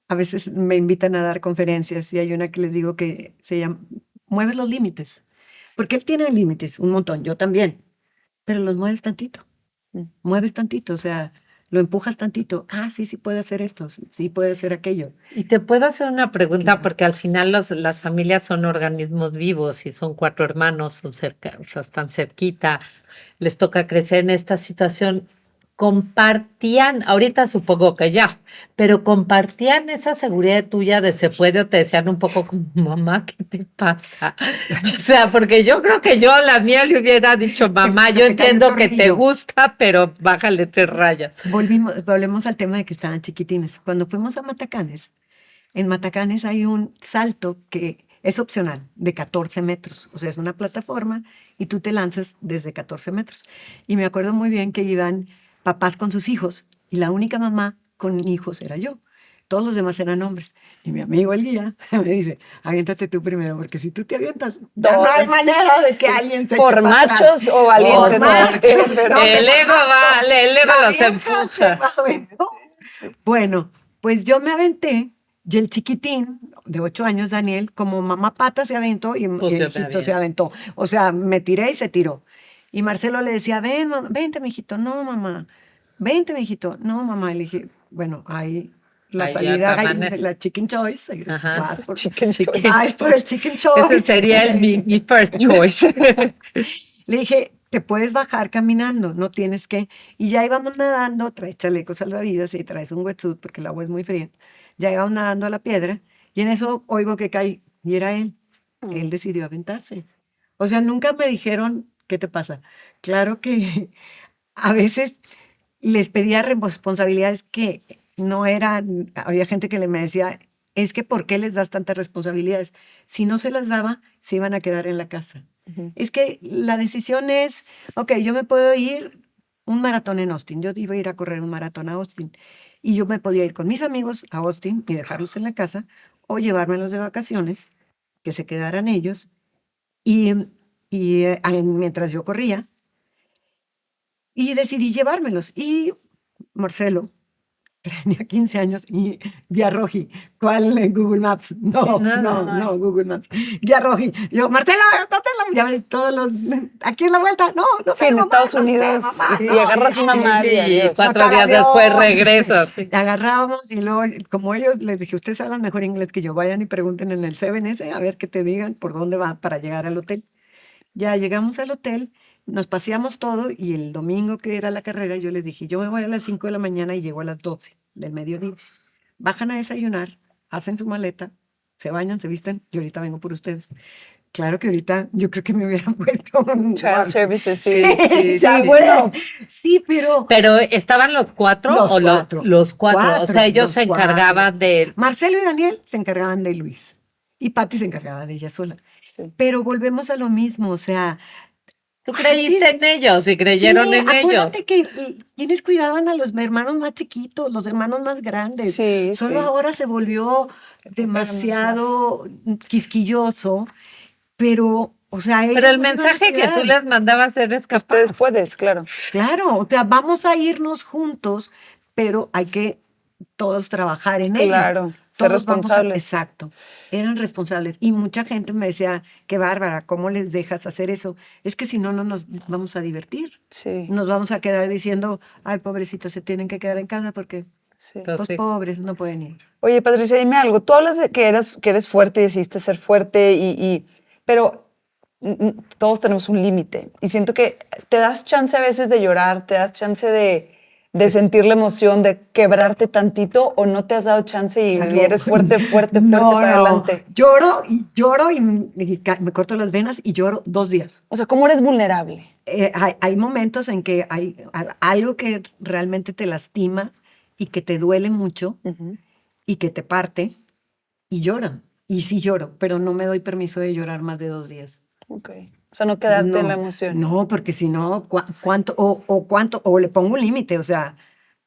a veces me invitan a dar conferencias y hay una que les digo que se llama Mueves los límites. Porque él tiene límites, un montón, yo también, pero los mueves tantito. Mueves tantito, o sea, lo empujas tantito. Sí, sí puede hacer esto, sí puede hacer aquello. Y te puedo hacer una pregunta, porque al final las familias son organismos vivos y son 4 hermanos, son cerca, o sea, están cerquita, les toca crecer en esta situación. Compartían, ahorita supongo que ya, pero compartían esa seguridad tuya de se puede o te decían un poco como, mamá, ¿qué te pasa? O sea, porque yo creo que yo a la mía le hubiera dicho, mamá, Se yo te cayó un entiendo que te tornillo. gusta, pero bájale 3 rayas. Volvemos al tema de que estaban chiquitines. Cuando fuimos a Matacanes, en Matacanes hay un salto que es opcional, de 14 metros. O sea, es una plataforma y tú te lanzas desde 14 metros. Y me acuerdo muy bien que iban papás con sus hijos y la única mamá con hijos era yo. Todos los demás eran hombres. Y mi amigo el guía me dice, aviéntate tú primero, porque si tú te avientas, ya no hay manera de que alguien se ¿Por eche para machos atrás. o valientes? Por No machos. sé, pero- El ego La los vieja empuja. se aventó. Bueno, pues yo me aventé y el chiquitín de 8 años, Daniel, como mamá pata se aventó y Pues el yo me hijito se aviento. aventó. O sea, me tiré y se tiró. Y Marcelo le decía, ven, vente, mijito. No, mamá. Vente, mijito. No, mamá. Y le dije, bueno, ahí la Ahí ya salida, está la chicken choice. Ajá. Vas por, Chicken choice. vas por el chicken choice. Ese sería mi first choice. Le dije, te puedes bajar caminando, no tienes que. Y ya íbamos nadando, traes chalecos salvavidas y traes un wetsuit porque el agua es muy fría. Ya íbamos nadando a la piedra y en eso oigo que cae y era él. Él decidió aventarse. O sea, nunca me dijeron, ¿qué te pasa? Claro que a veces les pedía responsabilidades que no eran, había gente que me decía, es que ¿por qué les das tantas responsabilidades? Si no se las daba, se iban a quedar en la casa. Es que la decisión es, ok, yo me puedo ir un maratón en Austin, yo iba a ir a correr un maratón a Austin y yo me podía ir con mis amigos a Austin y dejarlos en la casa o llevármelos de vacaciones, que se quedaran ellos y mientras yo corría y decidí llevármelos y Marcelo tenía 15 años y Guía Roji. ¿Cuál en Google Maps? No, no, Google Maps. Guía Roji. Yo, Marcelo, ya ves, todos los. Aquí en la vuelta. No Sí, sé, en mamá, Estados no sé, Unidos mamá, y no, agarras una madre. Sí, adiós. 4 días después regresas. Sí. Agarrábamos y luego, como ellos, les dije, ustedes hablan mejor inglés que yo, vayan y pregunten en el 7S a ver qué te digan por dónde va para llegar al hotel. Ya llegamos al hotel, nos paseamos todo y el domingo que era la carrera yo les dije, yo me voy a las 5 de la mañana y llego a las 12 del mediodía. Bajan a desayunar, hacen su maleta, se bañan, se visten y ahorita vengo por ustedes. Claro que ahorita yo creo que me hubieran puesto un Child services, sí. Sí, ya sí, bueno. Sí, pero Pero ¿estaban los 4 los o cuatro. los 4? O sea, ellos Los se cuatro. encargaban de... Marcelo y Daniel se encargaban de Luis y Patti se encargaba de ella sola. Sí. Pero volvemos a lo mismo, o sea, Tú creíste en ellos y creyeron sí, en ellos. acuérdate que quienes cuidaban a los hermanos más chiquitos, los hermanos más grandes. Sí, Solo sí. ahora se volvió demasiado quisquilloso, pero, o sea, Pero el ellos nos iban a mensaje que tú cuidar. les mandabas eres capaz. Ustedes puedes, claro. Claro, o sea, vamos a irnos juntos, pero hay que todos trabajar en ello. Claro. Ser todos vamos a- responsables. exacto, eran responsables. Y mucha gente me decía, qué bárbara, ¿cómo les dejas hacer eso? Es que si no, no nos vamos a divertir. Sí, Nos vamos a quedar diciendo, ay, pobrecitos, se tienen que quedar en casa porque, sí. Pues pues sí. pobres, no pueden ir. Oye, Patricia, dime algo. Tú hablas de que eres fuerte y decidiste ser fuerte, pero todos tenemos un límite. Y siento que te das chance a veces de llorar, te das chance de sentir la emoción, de quebrarte tantito, o no te has dado chance y Claro. eres fuerte, fuerte, fuerte No, para adelante. lloro y me corto las venas y lloro 2 días. O sea, ¿cómo eres vulnerable? Hay momentos en que hay algo que realmente te lastima y que te duele mucho y que te parte y llora. Y sí lloro, pero no me doy permiso de llorar más de 2 días. Ok. O sea, no quedarte en la No, emoción. no, porque si no, o le pongo un límite, o sea,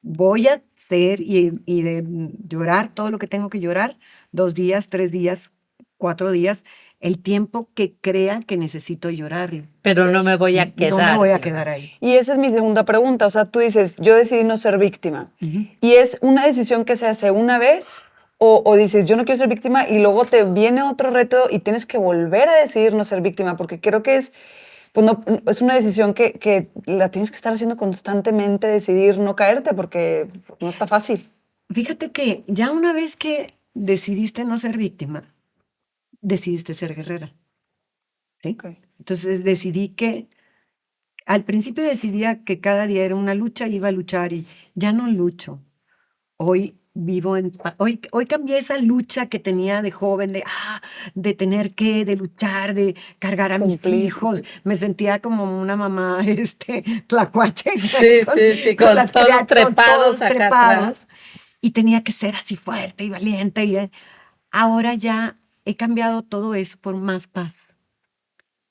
voy a hacer y de llorar todo lo que tengo que llorar, 2 días, 3 días, 4 días, el tiempo que crea que necesito llorar. Pero no me voy a quedar. No me voy a llorando. quedar ahí. Y esa es mi segunda pregunta. O sea, tú dices, yo decidí no ser víctima. ¿Y es una decisión que se hace una vez? O dices, yo no quiero ser víctima y luego te viene otro reto y tienes que volver a decidir no ser víctima? Porque creo que es, pues no, es una decisión que la tienes que estar haciendo constantemente, decidir no caerte, porque no está fácil. Fíjate que ya una vez que decidiste no ser víctima, decidiste ser guerrera, ¿sí? Ok. Entonces decidí que, al principio decidía que cada día era una lucha, iba a luchar y ya no lucho. Hoy vivo hoy cambié esa lucha que tenía de joven, de tener de luchar, de cargar a mis Cumplir. hijos. Me sentía como una mamá, tlacuache. Sí, sí, con las todos con trepados todos acá trepados. atrás. Y tenía que ser así fuerte y valiente. Ahora ya he cambiado todo eso por más paz,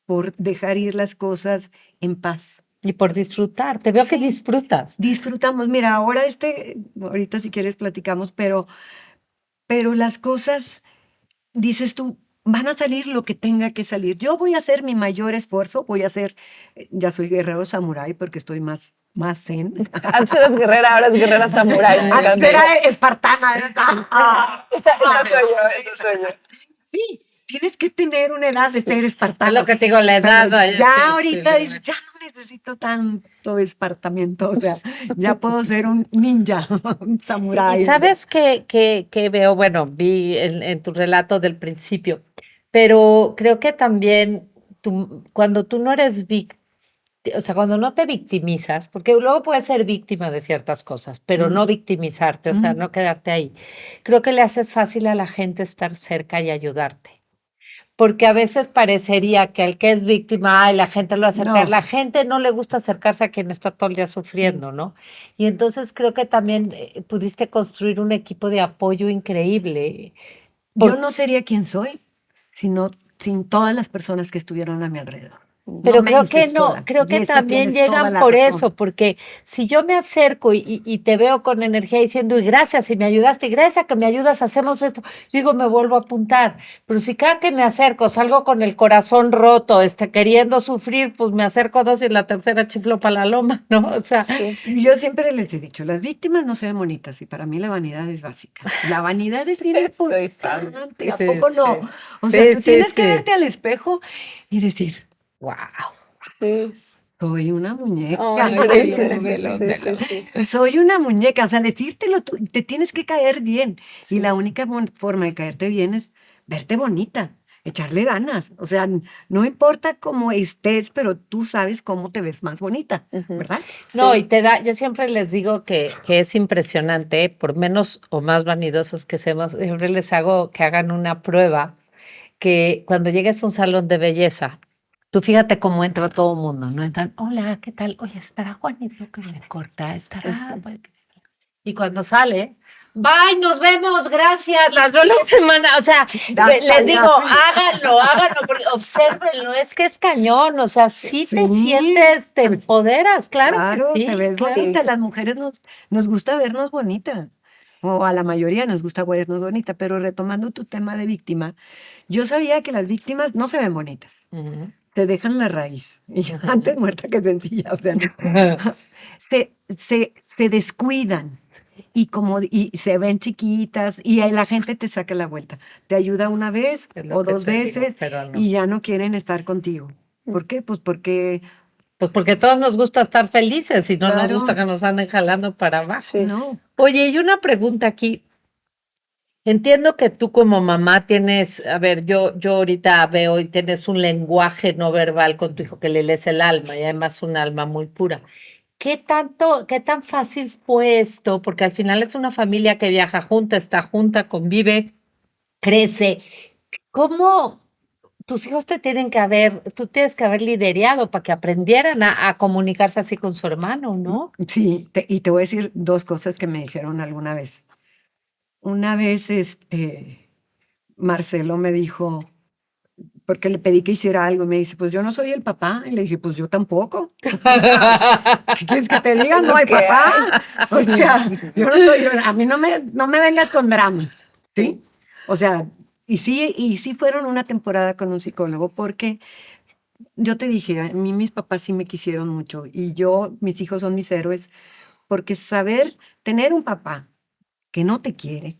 por dejar ir las cosas en paz. Y por disfrutar. Te veo que Sí. disfrutas. Disfrutamos. Mira, ahora ahorita si quieres platicamos, pero las cosas, dices tú, van a salir lo que tenga que salir. Yo voy a hacer mi mayor esfuerzo, ya soy guerrero samurái porque estoy más zen. Antes eras guerrera, ahora es guerrera samurái. Me Antes encanta. era espartana. Esa soy yo. Sí, tienes que tener una edad de ser Es espartano. lo que te digo, la Pero edad. ahí, ya sí, ahorita sí, dices, ya no necesito tanto espartamiento, o sea, ya puedo ser un ninja, un samurái. Y sabes que veo, bueno, vi en tu relato del principio, pero creo que también cuando tú no eres víctima, o sea, cuando no te victimizas, porque luego puedes ser víctima de ciertas cosas, pero no victimizarte, o sea, no quedarte ahí. Creo que le haces fácil a la gente estar cerca y ayudarte. Porque a veces parecería que al que es víctima, ay, la gente lo acerca. No. La gente no le gusta acercarse a quien está todo el día sufriendo, ¿no? Y entonces creo que también pudiste construir un equipo de apoyo increíble. Yo no sería quien soy sin todas las personas que estuvieron a mi alrededor. Pero No me creo hice que no, sola, creo y que eso también tienes toda llegan la por razón. eso, porque si yo me acerco y te veo con energía diciendo, y gracias, y me ayudaste, y gracias a que me ayudas, hacemos esto, yo digo, me vuelvo a apuntar. Pero si cada que me acerco salgo con el corazón roto, queriendo sufrir, pues me acerco 2 y en la tercera chiflo para la loma, ¿no? O sea, Yo siempre les he dicho, las víctimas no se ven bonitas y para mí la vanidad es básica. La vanidad es bien Soy importante, ¿a Sí, poco no? sí. O Sí, sea, tú sí, tienes que sí. verte al espejo y decir, wow. Sí. soy una muñeca. Ay, gracias. Sí. Soy una muñeca, o sea, decírtelo, te tienes que caer bien. Sí. Y la única forma de caerte bien es verte bonita, echarle ganas. O sea, no importa cómo estés, pero tú sabes cómo te ves más bonita, ¿verdad? No, Sí. y yo siempre les digo que es impresionante, por menos o más vanidosos que seamos, siempre les hago que hagan una prueba, que cuando llegues a un salón de belleza, tú fíjate cómo entra todo el mundo, ¿no? Entran, hola, ¿qué tal? Oye, ¿estará Juanito que me corta? ¿Estará? Y cuando sale, bye, nos vemos, gracias, las 2 la semana. O sea, les digo, háganlo, porque obsérvenlo, es que es cañón, o sea, sí te Sí. sientes, te empoderas, claro Claro, que sí. te ves claro. bonita. Las mujeres nos gusta vernos bonitas. O a la mayoría nos gusta vernos bonita. Pero retomando tu tema de víctima, yo sabía que las víctimas no se ven bonitas. Ujú. Se dejan la raíz. Y antes muerta que sencilla. O sea, se descuidan. y se ven chiquitas y ahí la gente te saca la vuelta. Te ayuda una vez Es lo o que dos te digo, veces pero no. y ya no quieren estar contigo. ¿Por qué? Pues porque, Pues porque a todos nos gusta estar felices y no nos claro, gusta que nos anden jalando para abajo. Sí. no. Oye, y una pregunta aquí. Entiendo que tú como mamá tienes, a ver, yo ahorita veo y tienes un lenguaje no verbal con tu hijo que le lees el alma y además un alma muy pura. Qué tan fácil fue esto? Porque al final es una familia que viaja junta, está junta, convive, crece. ¿Cómo tus hijos tú tienes que haber liderado para que aprendieran a comunicarse así con su hermano, ¿no? Sí, y te voy a decir dos cosas que me dijeron alguna vez. Una vez, Marcelo me dijo, porque le pedí que hiciera algo, y me dice, pues yo no soy el papá. Y le dije, pues yo tampoco. ¿Qué quieres que te diga? No Lo hay que papá. hay. O sea, yo no soy, a mí no me vengas con dramas, ¿sí? O sea, y sí fueron una temporada con un psicólogo, porque yo te dije, a mí mis papás sí me quisieron mucho, y mis hijos son mis héroes, porque tener un papá que no te quiere,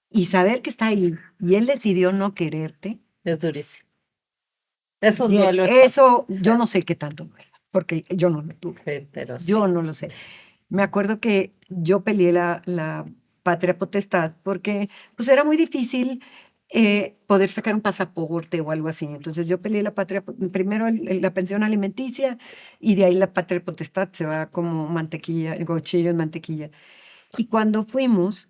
y saber que está ahí, y él decidió no quererte, Es durísimo. Es un duelo eso yo no sé qué tanto duele, porque yo no lo tuve. espantoso, pero sí. Yo no lo sé. Me acuerdo que yo peleé la patria potestad porque pues era muy difícil poder sacar un pasaporte o algo así. Entonces yo peleé primero la pensión alimenticia y de ahí la patria potestad se va como mantequilla, el cuchillo en mantequilla. Y cuando fuimos,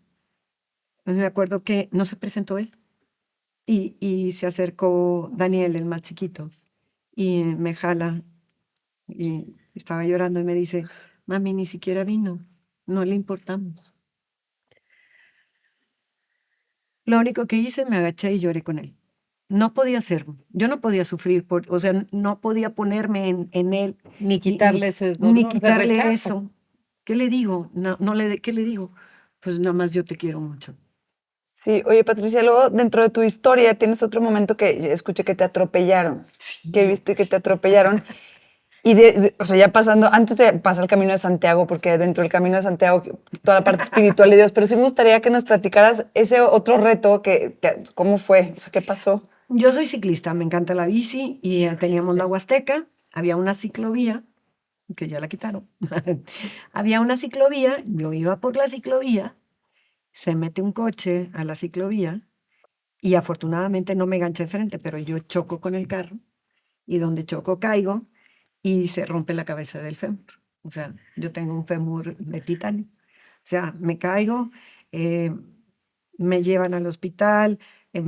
me acuerdo que no se presentó él y se acercó Daniel, el más chiquito, y me jala y estaba llorando y me dice, mami, ni siquiera vino, no le importamos. Lo único que hice, me agaché y lloré con él. No podía hacerlo, yo no podía sufrir, o sea, no podía ponerme en él. Ni quitarle ese ni dolor de quitarle rechazo. eso. ¿Qué le digo? ¿Qué le digo? Pues nada más yo te quiero mucho. Sí, oye Patricia, luego dentro de tu historia tienes otro momento que escuché que te atropellaron, que viste que te atropellaron. Y o sea, ya pasando, antes de pasar el Camino de Santiago, porque dentro del Camino de Santiago, toda la parte espiritual de Dios, pero sí me gustaría que nos platicaras ese otro reto, ¿cómo fue? O sea, ¿qué pasó? Yo soy ciclista, me encanta la bici y teníamos la Huasteca, había una ciclovía, que ya la quitaron. Había una ciclovía, yo iba por la ciclovía, se mete un coche a la ciclovía y afortunadamente no me ganché frente, pero yo choco con el carro y donde choco caigo y se rompe la cabeza del fémur. O sea, yo tengo un fémur de titanio. O sea, me caigo, eh, me llevan al hospital,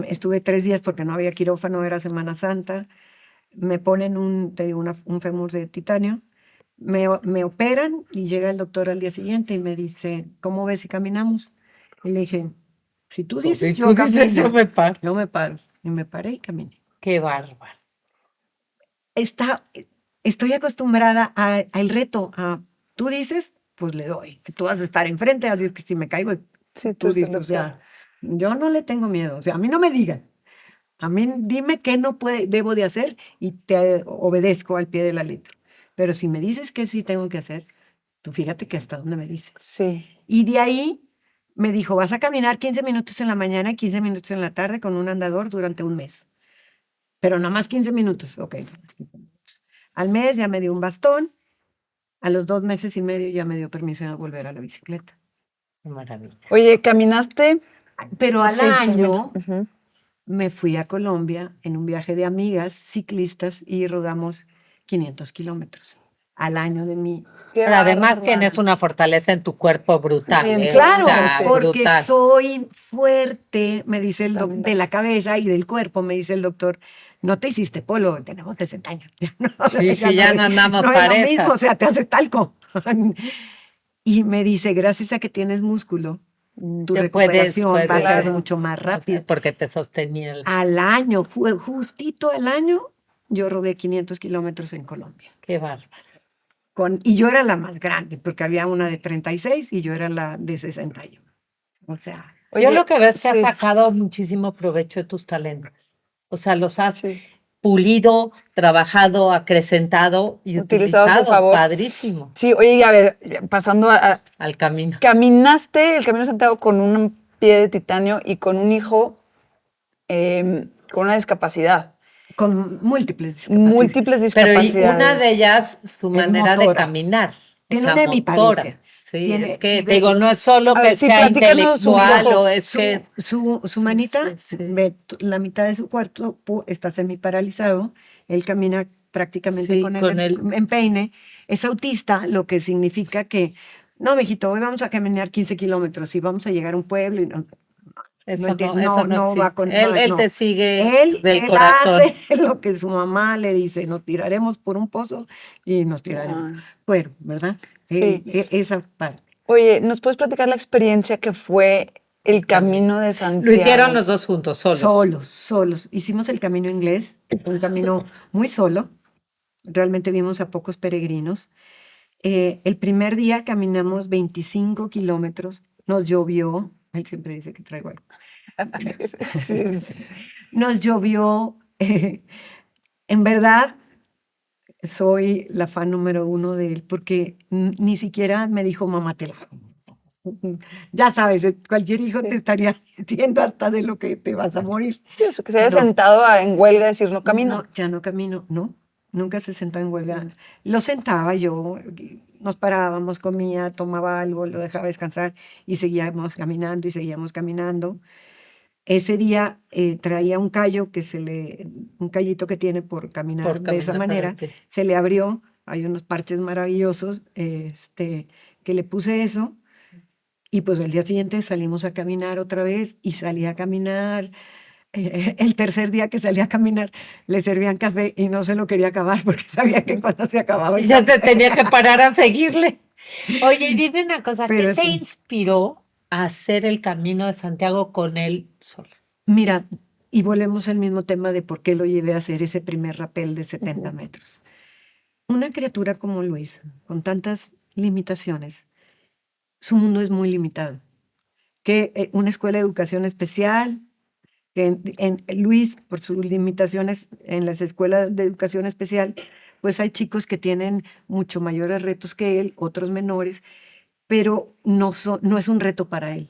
estuve 3 días porque no había quirófano, era Semana Santa, me ponen un fémur de titanio, me operan y llega el doctor al día siguiente y me dice, ¿cómo ves si caminamos? Y le dije, si tú dices, Si yo tú dices, camino. yo me paro. Yo me paro. Y me paré y caminé. Qué bárbaro. Estoy acostumbrada al reto, tú dices, pues le doy. Tú vas a estar enfrente, así es que si me caigo, Sí, tú eres el dices, o sea, doctor. yo no le tengo miedo. O sea, a mí no me digas. A mí dime qué no debo de hacer y te obedezco al pie de la letra. Pero si me dices que sí tengo que hacer, tú fíjate que hasta dónde me dices. Sí. Y de ahí me dijo, vas a caminar 15 minutos en la mañana y 15 minutos en la tarde con un andador durante un mes. Pero nada más 15 minutos. Ok. Al mes ya me dio un bastón. A los 2 meses y medio ya me dio permiso de volver a la bicicleta. Qué maravilla. Oye, ¿caminaste? Pero al Sí, año termina. Ujú. me fui a Colombia en un viaje de amigas ciclistas y rodamos 500 kilómetros al año de mi... Qué Pero además bárbara. tienes una fortaleza en tu cuerpo brutal, Bien, ¿eh? Claro, O sea, porque brutal. soy fuerte, me dice el doctor, También. de la cabeza y del cuerpo, me dice el doctor, no te hiciste polo, tenemos 60 años. Ya no, Sí, sí, ya no andamos no es lo parejas. mismo, o sea, te haces talco. Y me dice, gracias a que tienes músculo, tu Te recuperación va a ser Claro. mucho más rápida. Porque te sostenía Al año, justito al año, yo rodé 500 kilómetros en Colombia. Qué bárbaro. Y yo era la más grande, porque había una de 36 y yo era la de 61. O sea, Yo lo que veo es que has sí, sacado muchísimo provecho de tus talentos. O sea, los has, sí. pulido, trabajado, acrecentado y Utilizado a su utilizado. favor. Padrísimo. Sí, oye, y a ver, pasando Al camino. caminaste el Camino de Santiago con un pie de titanio y con un hijo con una discapacidad, Con múltiples discapacidades. múltiples Pero y discapacidades. una de ellas, su manera de motora. caminar. Tiene o una sea, hemipalesia. Sí, Tiene- es que sí, te digo, no es solo A que ver, sí, sea platícanos su intelectual video. o es que es... Su Sí, manita, sí, sí. la mitad de su cuerpo está semiparalizado. Él camina prácticamente Sí, con con el el- empeine. Es autista, lo que significa que, no, mijito, hoy vamos a caminar 15 kilómetros y vamos a llegar a un pueblo y no, Eso no va existe. con, Él no. te sigue Él del corazón. hace lo que su mamá le dice, nos tiraremos por un pozo y nos tiraremos. Ah. Bueno, ¿verdad? Sí. Esa parte. Oye, ¿nos puedes platicar la experiencia que fue el Camino de Santiago? Lo hicieron los dos juntos, solos. Solos. Hicimos el camino inglés, un camino muy solo. Realmente vimos a pocos peregrinos. El primer día caminamos 25 kilómetros. Nos llovió. Él siempre dice que traigo algo. Sí, sí. Nos llovió. En verdad, soy la fan número uno de él porque ni siquiera me dijo, mamá, te la hago". Ya sabes, cualquier hijo Sí. te estaría diciendo hasta de lo que te vas a morir. Sí, o sea, que se haya No. sentado en huelga a decir no camino. No, ya no camino, no. Nunca se sentó en huelga. Lo sentaba yo, nos parábamos, comía, tomaba algo, lo dejaba descansar y seguíamos caminando y seguíamos caminando. Ese día traía un callo un callito que tiene por caminar de esa caminar manera, adelante. se le abrió, hay unos parches maravillosos, que le puse eso, y pues el día siguiente salimos a caminar otra vez y salí a caminar. El tercer día que salí a caminar le servían café y no se lo quería acabar porque sabía que cuando se acababa Y el ya te café. tenía que parar a seguirle. Oye, y dime una cosa, Pero ¿qué te sí. inspiró a hacer el Camino de Santiago con él solo? Mira, y volvemos al mismo tema de por qué lo llevé a hacer ese primer rappel de 70 metros. Una criatura como Luis, con tantas limitaciones, su mundo es muy limitado. Que una escuela de educación especial, que Luis, por sus limitaciones en las escuelas de educación especial, pues hay chicos que tienen mucho mayores retos que él, otros menores, pero no es un reto para él,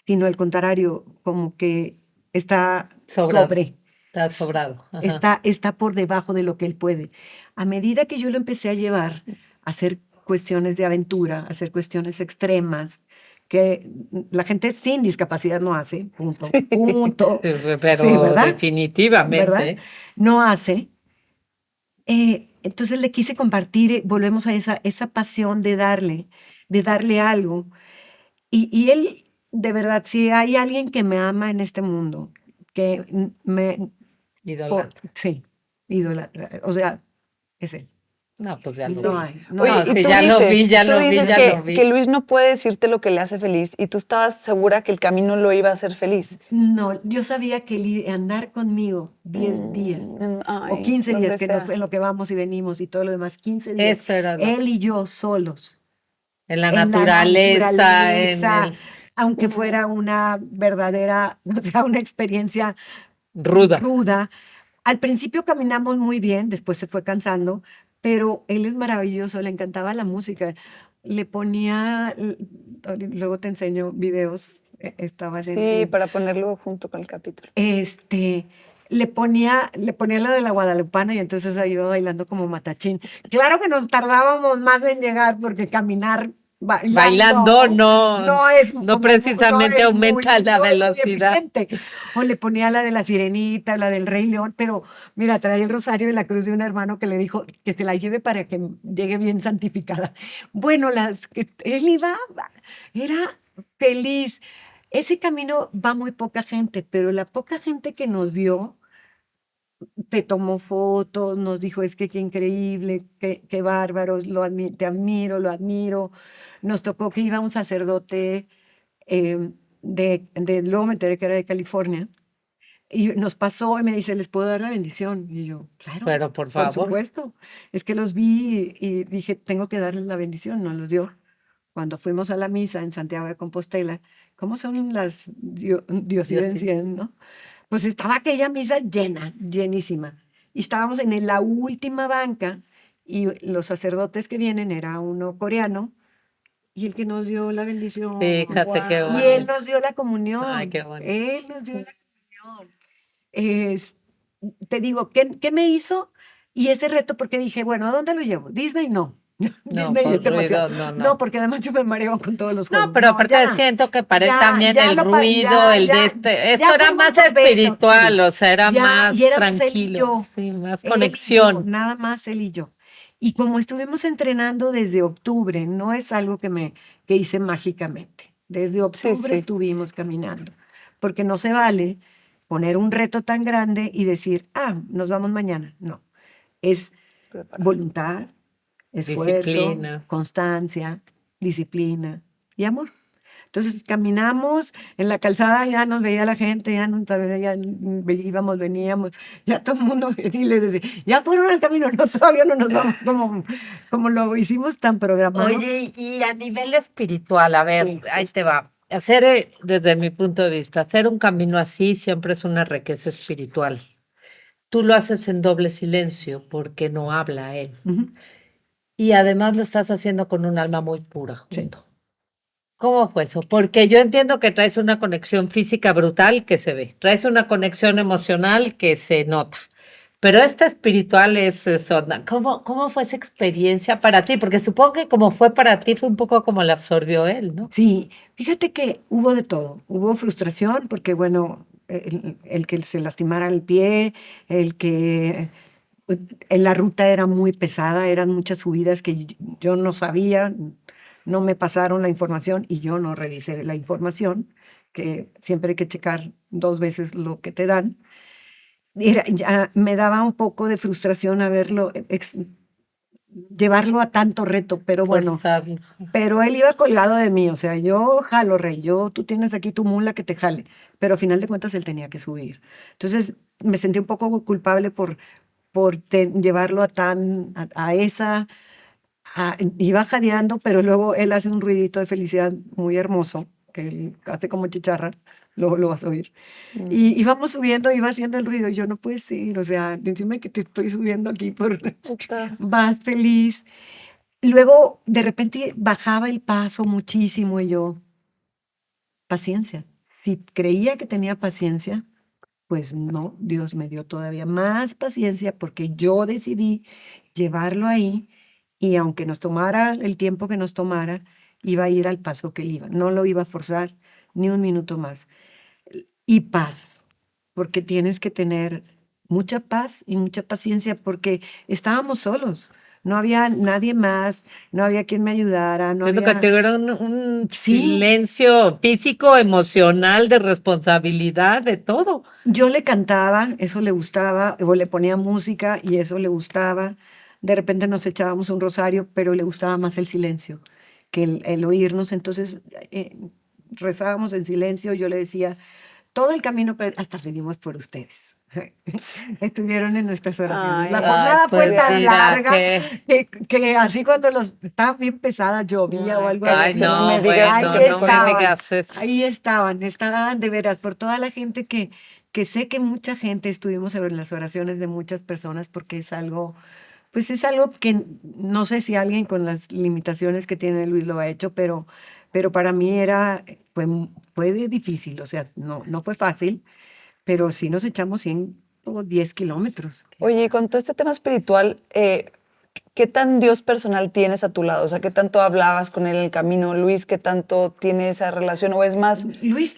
sino al contrario, como que está Sobrado. sobre, Está sobrado. Ajá. está por debajo de lo que él puede. A medida que yo lo empecé a llevar a hacer cuestiones de aventura, a hacer cuestiones extremas, que la gente sin discapacidad no hace, punto, punto. Sí, pero Sí, ¿verdad? definitivamente. ¿Verdad? No hace. Entonces le quise compartir, volvemos a esa pasión de darle algo. Y él, de verdad, si hay alguien que me ama en este mundo, que Idolatra. sí, idolatra, o sea, es él. No, pues ya lo No vi. hay, no Oye, hay. No, y sí, tú ya lo dices, vi, ya tú lo vi, dices ya que, lo vi. que Luis no puede decirte lo que le hace feliz y tú estabas segura que el camino lo iba a hacer feliz. No, yo sabía que andar conmigo 10 días Ay, o 15 donde días, que sea. fue en lo que vamos y venimos y todo lo demás, 15 días, Eso era él y yo solos, en la en la naturaleza, en naturaleza, el aunque fuera una verdadera, o sea, una experiencia ruda. ruda. Al principio caminamos muy bien, después se fue cansando, pero él es maravilloso, le encantaba la música. Le ponía, luego te enseño videos, estaban Sí, para ponerlo junto con el capítulo. le ponía la de la Guadalupana y entonces ahí iba bailando como matachín. Claro que nos tardábamos más en llegar porque caminar Bailando no es no precisamente aumenta la no es muy velocidad. eficiente. O le ponía la de la Sirenita, la del Rey León, pero mira, traía el rosario y la cruz de un hermano que le dijo que se la lleve para que llegue bien santificada. Bueno, él era feliz. Ese camino va muy poca gente, pero la poca gente que nos vio te tomó fotos, nos dijo, es que qué increíble, qué bárbaros, te admiro, lo admiro. Nos tocó que iba un sacerdote, luego me enteré que era de California, y nos pasó y me dice, ¿les puedo dar la bendición? Y yo, claro, Pero por favor. supuesto. Es que los vi y dije, tengo que darles la bendición, nos los dio. Cuando fuimos a la misa en Santiago de Compostela, ¿cómo son las diosidencias, no? Pues estaba aquella misa llena, llenísima. y estábamos en la última banca y los sacerdotes que vienen era uno coreano y el que nos dio la bendición. Fíjate qué Guau. Y él bonito. nos dio la comunión. Ay, qué bonito. Él nos dio la comunión. Es- Te digo, ¿qué me hizo? Y ese reto, porque dije, bueno, ¿a dónde lo llevo? Disney no. No, Disney pues es demasiado. ruido, no, No, no. porque además yo me mareo con todos los No, juegos. pero No, aparte ya, siento que para él ya, también ya el lo pa- ruido, ya, el de ya, esto ya era fuimos más dos veces, espiritual, sí. o sea, era Ya, más y éramos él y tranquilo, yo. sí, más Él y yo, conexión. nada más él y yo. Y como estuvimos entrenando desde octubre, no es algo que hice mágicamente. Desde Sí, octubre sí. estuvimos caminando, porque no se vale poner un reto tan grande y decir, nos vamos mañana. No, es Preparar. voluntad, esfuerzo, Disciplina. constancia, disciplina y amor. Entonces caminamos en la calzada, ya nos veía la gente, ya no sabía, ya íbamos, veníamos, ya todo el mundo venía y le decía, ya fueron al camino, no, todavía no nos vamos, como lo hicimos tan programado. Oye, y a nivel espiritual, a ver, Sí, ahí te va. Hacer, desde mi punto de vista, hacer un camino así siempre es una riqueza espiritual. Tú lo haces en doble silencio porque no habla él. Ujú, Y además lo estás haciendo con un alma muy pura sí. junto. ¿Cómo fue eso? Porque yo entiendo que traes una conexión física brutal que se ve, traes una conexión emocional que se nota, pero esta espiritual es onda. ¿Cómo fue esa experiencia para ti? Porque supongo que como fue para ti fue un poco como la absorbió él, ¿no? Sí, fíjate que hubo de todo. Hubo frustración porque, bueno, el que se lastimara el pie, el que la ruta era muy pesada, eran muchas subidas que yo no sabía, no me pasaron la información y yo no revisé la información, que siempre hay que checar 2 veces lo que te dan. Ya me daba un poco de frustración llevarlo a tanto reto, pero bueno, Forzarlo. pero él iba colgado de mí, o sea, yo jalo, rey, tú tienes aquí tu mula que te jale, pero a final de cuentas él tenía que subir. Entonces me sentí un poco culpable por llevarlo a esa, iba jadeando, pero luego él hace un ruidito de felicidad muy hermoso, que él hace como chicharra, luego lo vas a oír. Mm. Y íbamos subiendo, iba haciendo el ruido, y yo no puedo ir, o sea, encima de que te estoy subiendo aquí Puta. vas feliz. Luego, de repente, bajaba el paso muchísimo y yo, paciencia. Si creía que tenía paciencia, pues no, Dios me dio todavía más paciencia porque yo decidí llevarlo ahí y aunque nos tomara el tiempo que nos tomara, iba a ir al paso que él iba. No lo iba a forzar ni un minuto más. Y paz, porque tienes que tener mucha paz y mucha paciencia porque estábamos solos. No había nadie más, no había quien me ayudara, no Es lo que había... te digo, era un Sí, silencio físico, emocional, de responsabilidad, de todo. yo le cantaba, eso le gustaba, o le ponía música y eso le gustaba. De repente nos echábamos un rosario, pero le gustaba más el silencio que el oírnos. Entonces rezábamos en silencio. Yo le decía, todo el camino, hasta pedimos por ustedes. Estuvieron en nuestras oraciones. Ay, La ay, jornada fue pues tan mira, larga que así cuando estaban bien pesadas, llovía o Ay, algo ay, así. no me no, digas bueno, porque no me digas eso. Ahí estaban de veras, por toda la gente que sé que mucha gente estuvimos en las oraciones de muchas personas porque pues es algo que no sé si alguien con las limitaciones que tiene Luis lo ha hecho, pero para mí fue difícil, o sea, no fue fácil, pero sí nos echamos 100 o 10 kilómetros. Oye, con todo este tema espiritual, ¿qué tan Dios personal tienes a tu lado? O sea, ¿qué tanto hablabas con él en el camino? Luis, ¿qué tanto tiene esa relación? ¿O es más, Luis,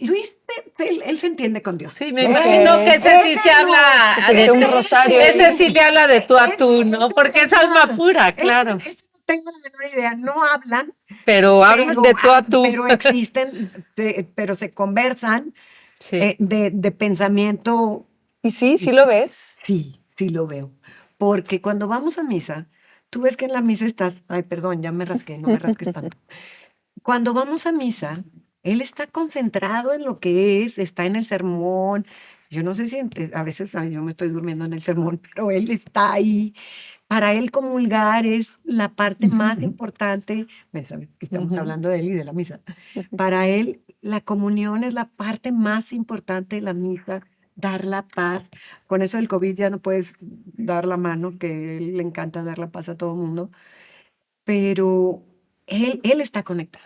él se entiende con Dios. Sí, me Ok. imagino que ese sí Ese se no, habla se te de quitó un tú. rosario Ese ahí? sí le habla de tú a tú, ¿no? Ese Porque es no, alma pura, claro. ese no tengo la menor idea, no hablan, Pero hablan de tú a tú. pero existen, pero se conversan Sí. de pensamiento. y sí lo ves? Sí lo veo. Porque cuando vamos a misa, tú ves que en la misa estás, ay, perdón, ya me rasqué, no me rasques tanto. Cuando vamos a misa, él está concentrado en lo que está en el sermón. Yo no sé si a veces yo me estoy durmiendo en el sermón, pero él está ahí. Para él comulgar es la parte más importante. ¿Sabes? Estamos Ujú. hablando de él y de la misa. Para él la comunión es la parte más importante de la misa dar la paz. Con eso del COVID ya no puedes dar la mano, que él le encanta dar la paz a todo el mundo, pero él está conectado.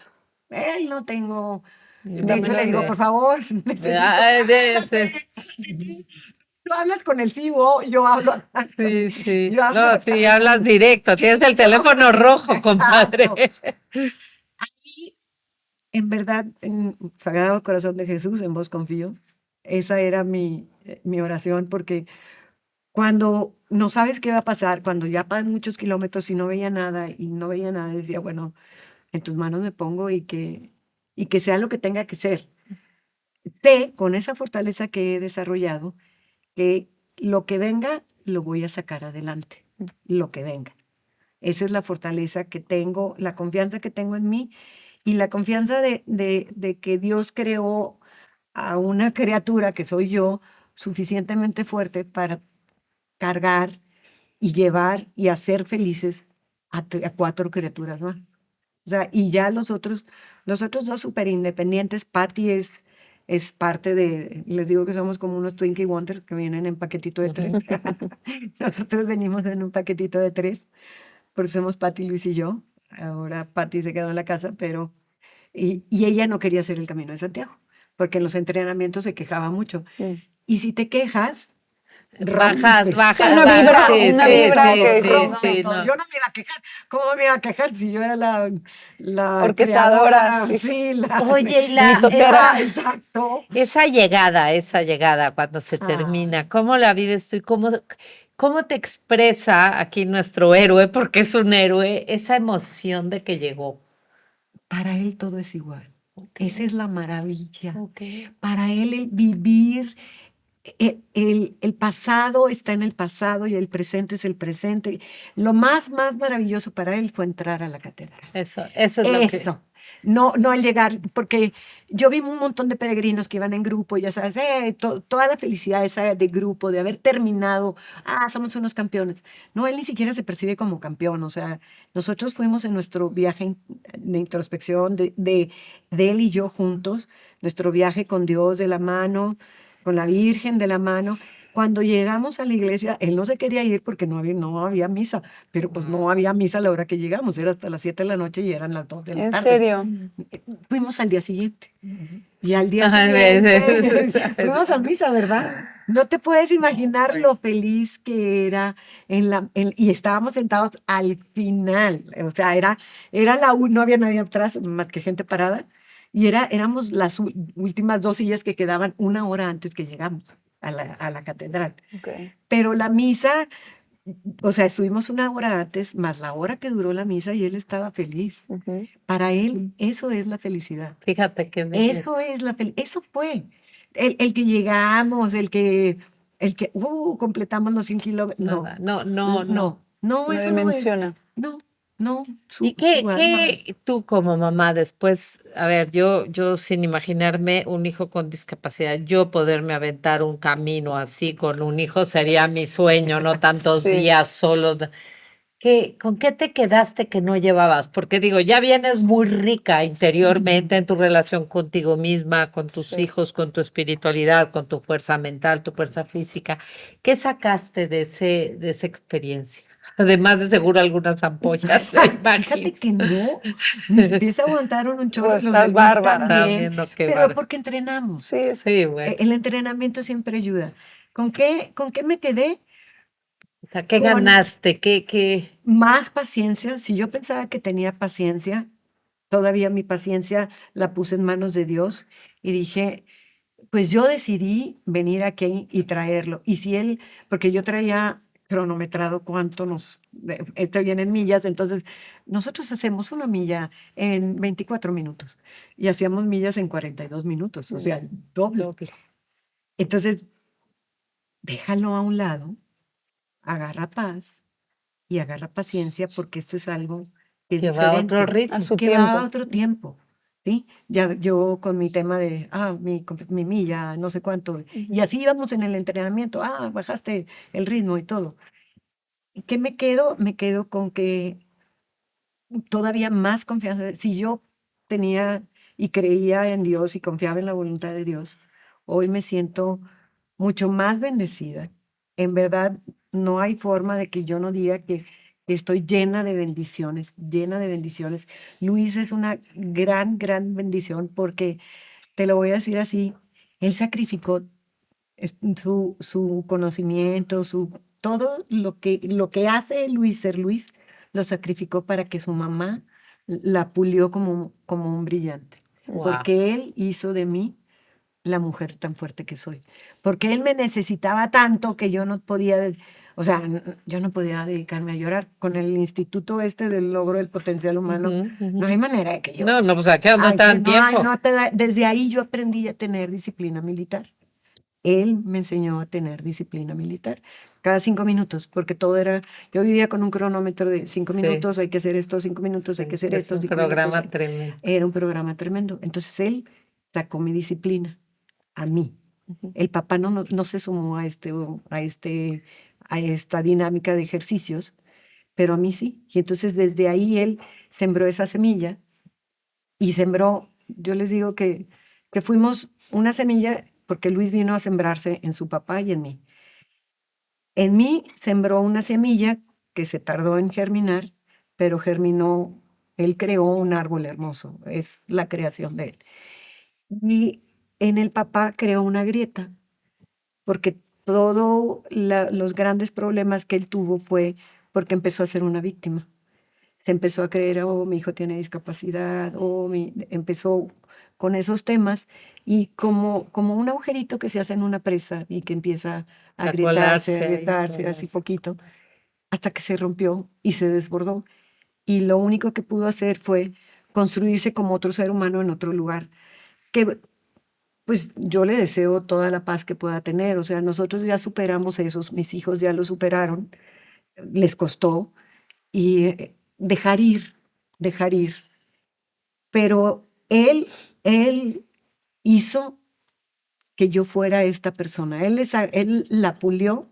Él no tengo, de hecho le digo, por favor, necesito, Ay, debe ser. háblate. Tú hablas con el CEO, yo hablo, Sí, sí. yo hablo No, sí, hablas directo. Tienes el teléfono rojo, compadre. Y en verdad, en Sagrado Corazón de Jesús, en vos confío. Esa era mi oración, porque cuando no sabes qué va a pasar, cuando ya pasan muchos kilómetros y no veía nada, decía, bueno, en tus manos me pongo y que sea lo que tenga que ser. Sé, con esa fortaleza que he desarrollado, que lo que venga, lo voy a sacar adelante, lo que venga. Esa es la fortaleza que tengo, la confianza que tengo en mí y la confianza de que Dios creó a una criatura que soy yo suficientemente fuerte para cargar y llevar y hacer felices a 4 criaturas más. O sea, y ya los otros dos súper independientes. Patty es parte de, les digo que somos como unos Twinkie Wonder que vienen en paquetito de 3. Nosotros venimos en un paquetito de 3, porque somos Patty, Luis y yo. Ahora Patty se quedó en la casa, pero... Y ella no quería hacer el Camino de Santiago, porque en los entrenamientos se quejaba mucho. Y si te quejas, Bajas, rompes. bajas. una vibra, Sí, una sí, vibra sí, que sí, dices, sí, Todo. no. Yo no me iba a quejar. ¿Cómo me iba a quejar si yo era la Orquestadora, creadora? sí. Sí, Oye, y Mitotera. exacto. esa llegada cuando se Ah, termina, ¿cómo la vives tú y cómo te expresa aquí nuestro héroe, porque es un héroe, esa emoción de que llegó? para él todo es igual. Esa es la maravilla. Ok. Para él el vivir, el pasado está en el pasado y el presente es el presente. Lo más maravilloso para él fue entrar a la catedral. Eso es lo que... Eso. No al llegar, porque yo vi un montón de peregrinos que iban en grupo, ya sabes, toda la felicidad esa de grupo, de haber terminado, somos unos campeones. No, él ni siquiera se percibe como campeón, o sea, nosotros fuimos en nuestro viaje de introspección, de él y yo juntos, nuestro viaje con Dios de la mano, con la Virgen de la mano. Cuando llegamos a la iglesia, él no se quería ir porque no había misa, pero pues no había misa a la hora que llegamos, era hasta las 7 de la noche y eran las 2 de la ¿En tarde. serio? Fuimos al día siguiente. Y al día Ajá, siguiente fuimos a misa, ¿verdad? No te puedes imaginar lo feliz que era y estábamos sentados al final. O sea, no había nadie atrás más que gente parada. Y éramos las últimas 2 sillas que quedaban 1 hora antes que llegamos a la catedral. Okay. Pero la misa, o sea, estuvimos 1 hora antes, más la hora que duró la misa, y él estaba feliz. Ujú. Para él, eso es la felicidad. Fíjate qué belleza. Eso es eso fue. El que llegamos, completamos los 100 kilómetros. Nada, No, no. no, No eso no es. dimensiona. No, ¿Y su alma. qué tú como mamá después, a ver, yo sin imaginarme un hijo con discapacidad, yo poderme aventar un camino así con un hijo sería mi sueño, no tantos Sí. días solos. ¿Con qué te quedaste que no llevabas? Porque digo, ya vienes muy rica interiormente en tu relación contigo misma, con tus Sí. hijos, con tu espiritualidad, con tu fuerza mental, tu fuerza física. ¿Qué sacaste de esa experiencia? Además de seguro algunas ampollas, me imagino. Fíjate que no. Mis pies aguantaron un chorro, Pues los estás de Luis bárbara. también, No, qué pero bárbaro. porque entrenamos. Sí, Sí, bueno. El entrenamiento siempre ayuda. ¿Con qué me quedé? O sea, ¿qué con- ganaste? ¿Qué? Más paciencia. Si yo pensaba que tenía paciencia, todavía mi paciencia la puse en manos de Dios y dije, pues yo decidí venir aquí y traerlo. Y si él, porque yo traía cronometrado cuánto viene en millas, entonces nosotros hacemos 1 milla en 24 minutos y hacíamos millas en 42 minutos, o sea, doble. Entonces, déjalo a un lado, agarra paz y agarra paciencia, porque esto es algo que es Que va a otro diferente, ritmo. a su que va a tiempo. otro tiempo, ¿sí? Ya yo con mi tema de, mi milla, no sé cuánto, y así íbamos en el entrenamiento, bajaste el ritmo y todo. ¿Y qué me quedo? Me quedo con que todavía más confianza. Si yo tenía y creía en Dios y confiaba en la voluntad de Dios, hoy me siento mucho más bendecida. En verdad, no hay forma de que yo no diga que estoy llena de bendiciones, llena de bendiciones. Luis es una gran, gran bendición porque, te lo voy a decir así, él sacrificó su conocimiento, todo lo que hace Luis ser Luis, lo sacrificó para que su mamá la pulió como un brillante. Wow. Porque él hizo de mí la mujer tan fuerte que soy. Porque él me necesitaba tanto que yo no podía, o sea, yo no podía dedicarme a llorar. Con el instituto del logro del potencial humano, no hay manera de que yo... No, no, pues aquí no Ay, te dan pues, no hay, tiempo. no te da- desde ahí yo aprendí a tener disciplina militar. Él me enseñó a tener disciplina militar. Cada 5 minutos, porque todo era, yo vivía con un cronómetro de 5 Sí. minutos, hay que hacer esto, 5 minutos, hay que hacer Es esto. un 5 programa minutos. tremendo. Era un programa tremendo. Entonces él sacó mi disciplina a mí. El papá no se sumó a esta dinámica de ejercicios, pero a mí sí. Y entonces desde ahí él sembró esa semilla y sembró, yo les digo que fuimos una semilla porque Luis vino a sembrarse en su papá y en mí. En mí sembró una semilla que se tardó en germinar, pero germinó, él creó un árbol hermoso, es la creación de él. Y en el papá creó una grieta, porque todos los grandes problemas que él tuvo fue porque empezó a ser una víctima. Se empezó a creer, oh, mi hijo tiene discapacidad, empezó con esos temas y como un agujerito que se hace en una presa y que empieza a agrietarse así poquito, hasta que se rompió y se desbordó. Y lo único que pudo hacer fue construirse como otro ser humano en otro lugar, que pues yo le deseo toda la paz que pueda tener. O sea, nosotros ya superamos esos, mis hijos ya lo superaron, les costó, y dejar ir. Pero él hizo que yo fuera esta persona. Él la pulió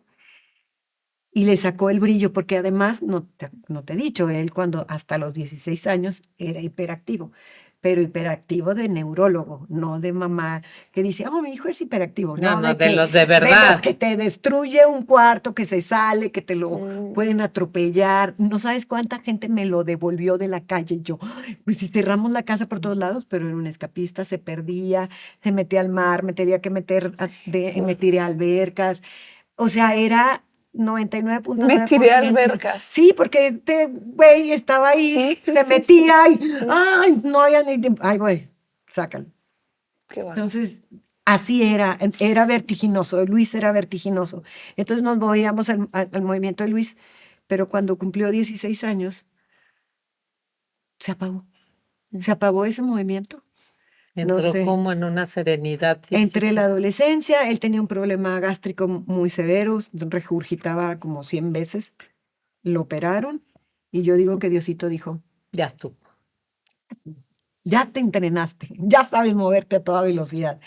y le sacó el brillo, porque además, no te he dicho, él cuando hasta los 16 años era hiperactivo, pero hiperactivo de neurólogo, no de mamá que dice, oh, mi hijo es hiperactivo. No, No, no, de que, los de de verdad. los que te destruye un cuarto, que se sale, que te lo pueden atropellar. No sabes cuánta gente me lo devolvió de la calle. Yo, "Ay, pues si cerramos la casa por todos lados, pero era un escapista, se perdía, se metía al mar, me tenía que me tiré a albercas. O sea, era 99.9%. Me tiré a albercas. Sí, porque este güey estaba ahí, Sí, se sí, metía sí, y, sí. ay, no había ni tiempo. Ay, güey, sácalo. Qué bárbaro. Entonces, así era vertiginoso, Luis era vertiginoso. Entonces nos movíamos al movimiento de Luis, pero cuando cumplió 16 años, se apagó. Se apagó ese movimiento. No Entró sé. como en una serenidad Entre física. la adolescencia, él tenía un problema gástrico muy severo, regurgitaba como 100 veces, lo operaron y yo digo que Diosito dijo, Ya estuvo. ya te entrenaste, ya sabes moverte a toda velocidad.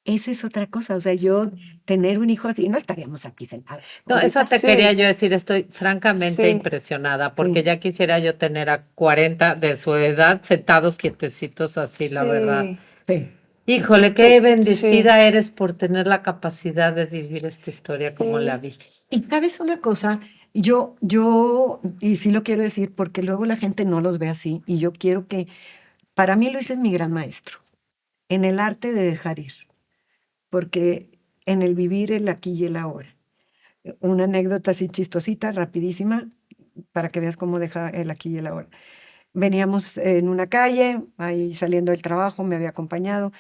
Esa es otra cosa, o sea, yo tener un hijo así, no estaríamos aquí sentados. No, eso ahorita. te Sí. quería yo decir, estoy francamente Sí. impresionada, porque Sí. ya quisiera yo tener a 40 de su edad sentados quietecitos así, la verdad. Sí. Híjole, qué Sí. bendecida eres por tener la capacidad de vivir esta historia como la vi. Y sabes una cosa, yo, y sí lo quiero decir porque luego la gente no los ve así, y yo quiero que, para mí Luis es mi gran maestro, en el arte de dejar ir, porque en el vivir el aquí y el ahora. Una anécdota así chistosita, rapidísima, para que veas cómo deja el aquí y el ahora. Veníamos en una calle, ahí saliendo del trabajo, me había acompañado.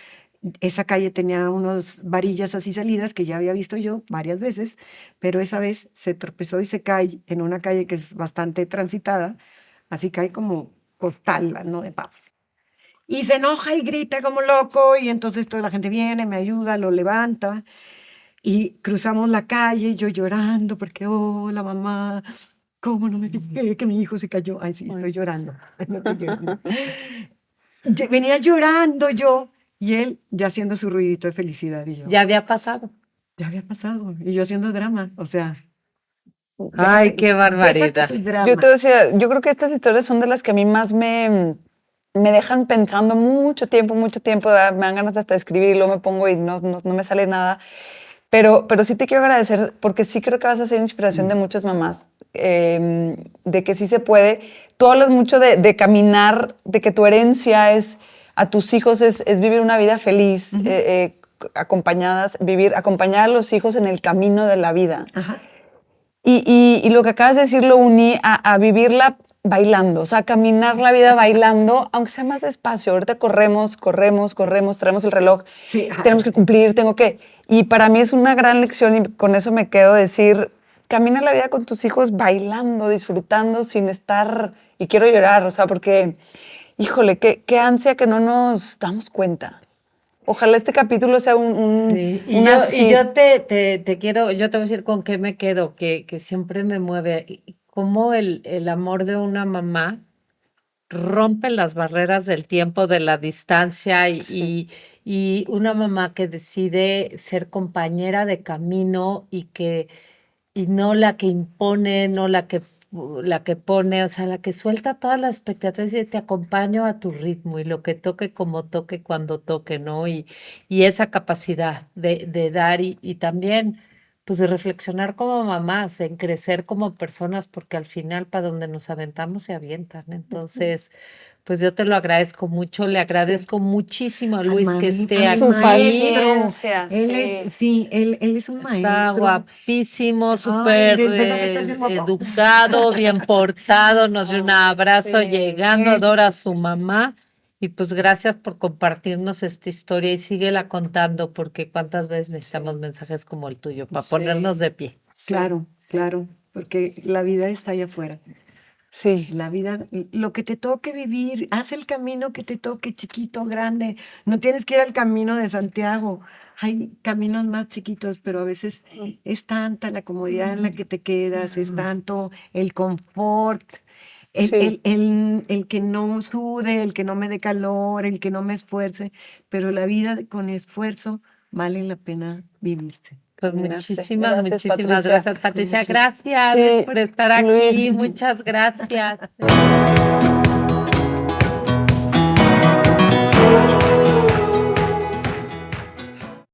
Esa calle tenía unas varillas así salidas que ya había visto yo varias veces, pero esa vez se tropezó y se cae en una calle que es bastante transitada, así cae como costal, ¿no? De papas. Y se enoja y grita como loco, y entonces toda la gente viene, me ayuda, lo levanta, y cruzamos la calle, yo llorando, porque, oh, la mamá, ¿cómo no me fijé que mi hijo se cayó? Ay, sí, estoy llorando. No te llores. Venía llorando yo, y él ya haciendo su ruidito de felicidad, y yo, Ya había pasado. ya había pasado, y yo haciendo drama, o sea, Ay, qué barbaridad. déjate tu drama. Yo te decía, yo creo que estas historias son de las que a mí más me dejan pensando mucho tiempo, me dan ganas hasta de escribir y luego me pongo y no me sale nada. Pero sí te quiero agradecer porque sí creo que vas a ser inspiración de muchas mamás, de que sí se puede. Tú hablas mucho de caminar, de que tu herencia es a tus hijos es vivir una vida feliz, acompañar a los hijos en el camino de la vida. Ajá. Y lo que acabas de decir lo uní a vivirla bailando, o sea, caminar la vida bailando, aunque sea más despacio. Ahorita corremos, traemos el reloj, Sí, ajá. tenemos que cumplir, Y para mí es una gran lección y con eso me quedo decir, camina la vida con tus hijos bailando, disfrutando, sin estar, y quiero llorar, o sea, porque, híjole, qué ansia que no nos damos cuenta. Ojalá este capítulo sea Sí, y una yo te quiero, yo te voy a decir con qué me quedo, que siempre me mueve, y cómo el amor de una mamá rompe las barreras del tiempo, de la distancia Sí. y una mamá que decide ser compañera de camino y no la que impone, no la que pone, o sea, la que suelta todas las expectativas y dice, te acompaño a tu ritmo y lo que toque, como toque, cuando toque, ¿no? Y esa capacidad de dar y también, pues, de reflexionar como mamás, en crecer como personas, porque al final, para donde nos aventamos, se avientan. Entonces, pues yo te lo agradezco mucho, le agradezco muchísimo a Luis que esté Al Su aquí. paciencia, Él sí. es, sí, él es un Está maestro. guapísimo, Ay, súper ¿verdad que estás bien guapo? educado, bien portado, nos dio un Ay, abrazo sí. llegando, adora a su mamá y pues gracias por compartirnos esta historia y síguela contando porque cuántas veces necesitamos mensajes como el tuyo para ponernos de pie. Claro, claro, porque la vida está allá afuera. Sí. La vida, lo que te toque vivir, haz el camino que te toque, chiquito, grande. No tienes que ir al camino de Santiago. Hay caminos más chiquitos, pero a veces es tanta la comodidad en la que te quedas, es tanto el confort, Sí. el que no sude, el que no me dé calor, el que no me esfuerce, pero la vida con esfuerzo vale la pena vivirse. Pues Gracias, muchísimas Patricia. gracias, Patricia. Gracias Sí, por estar Luis. aquí. Muchas gracias.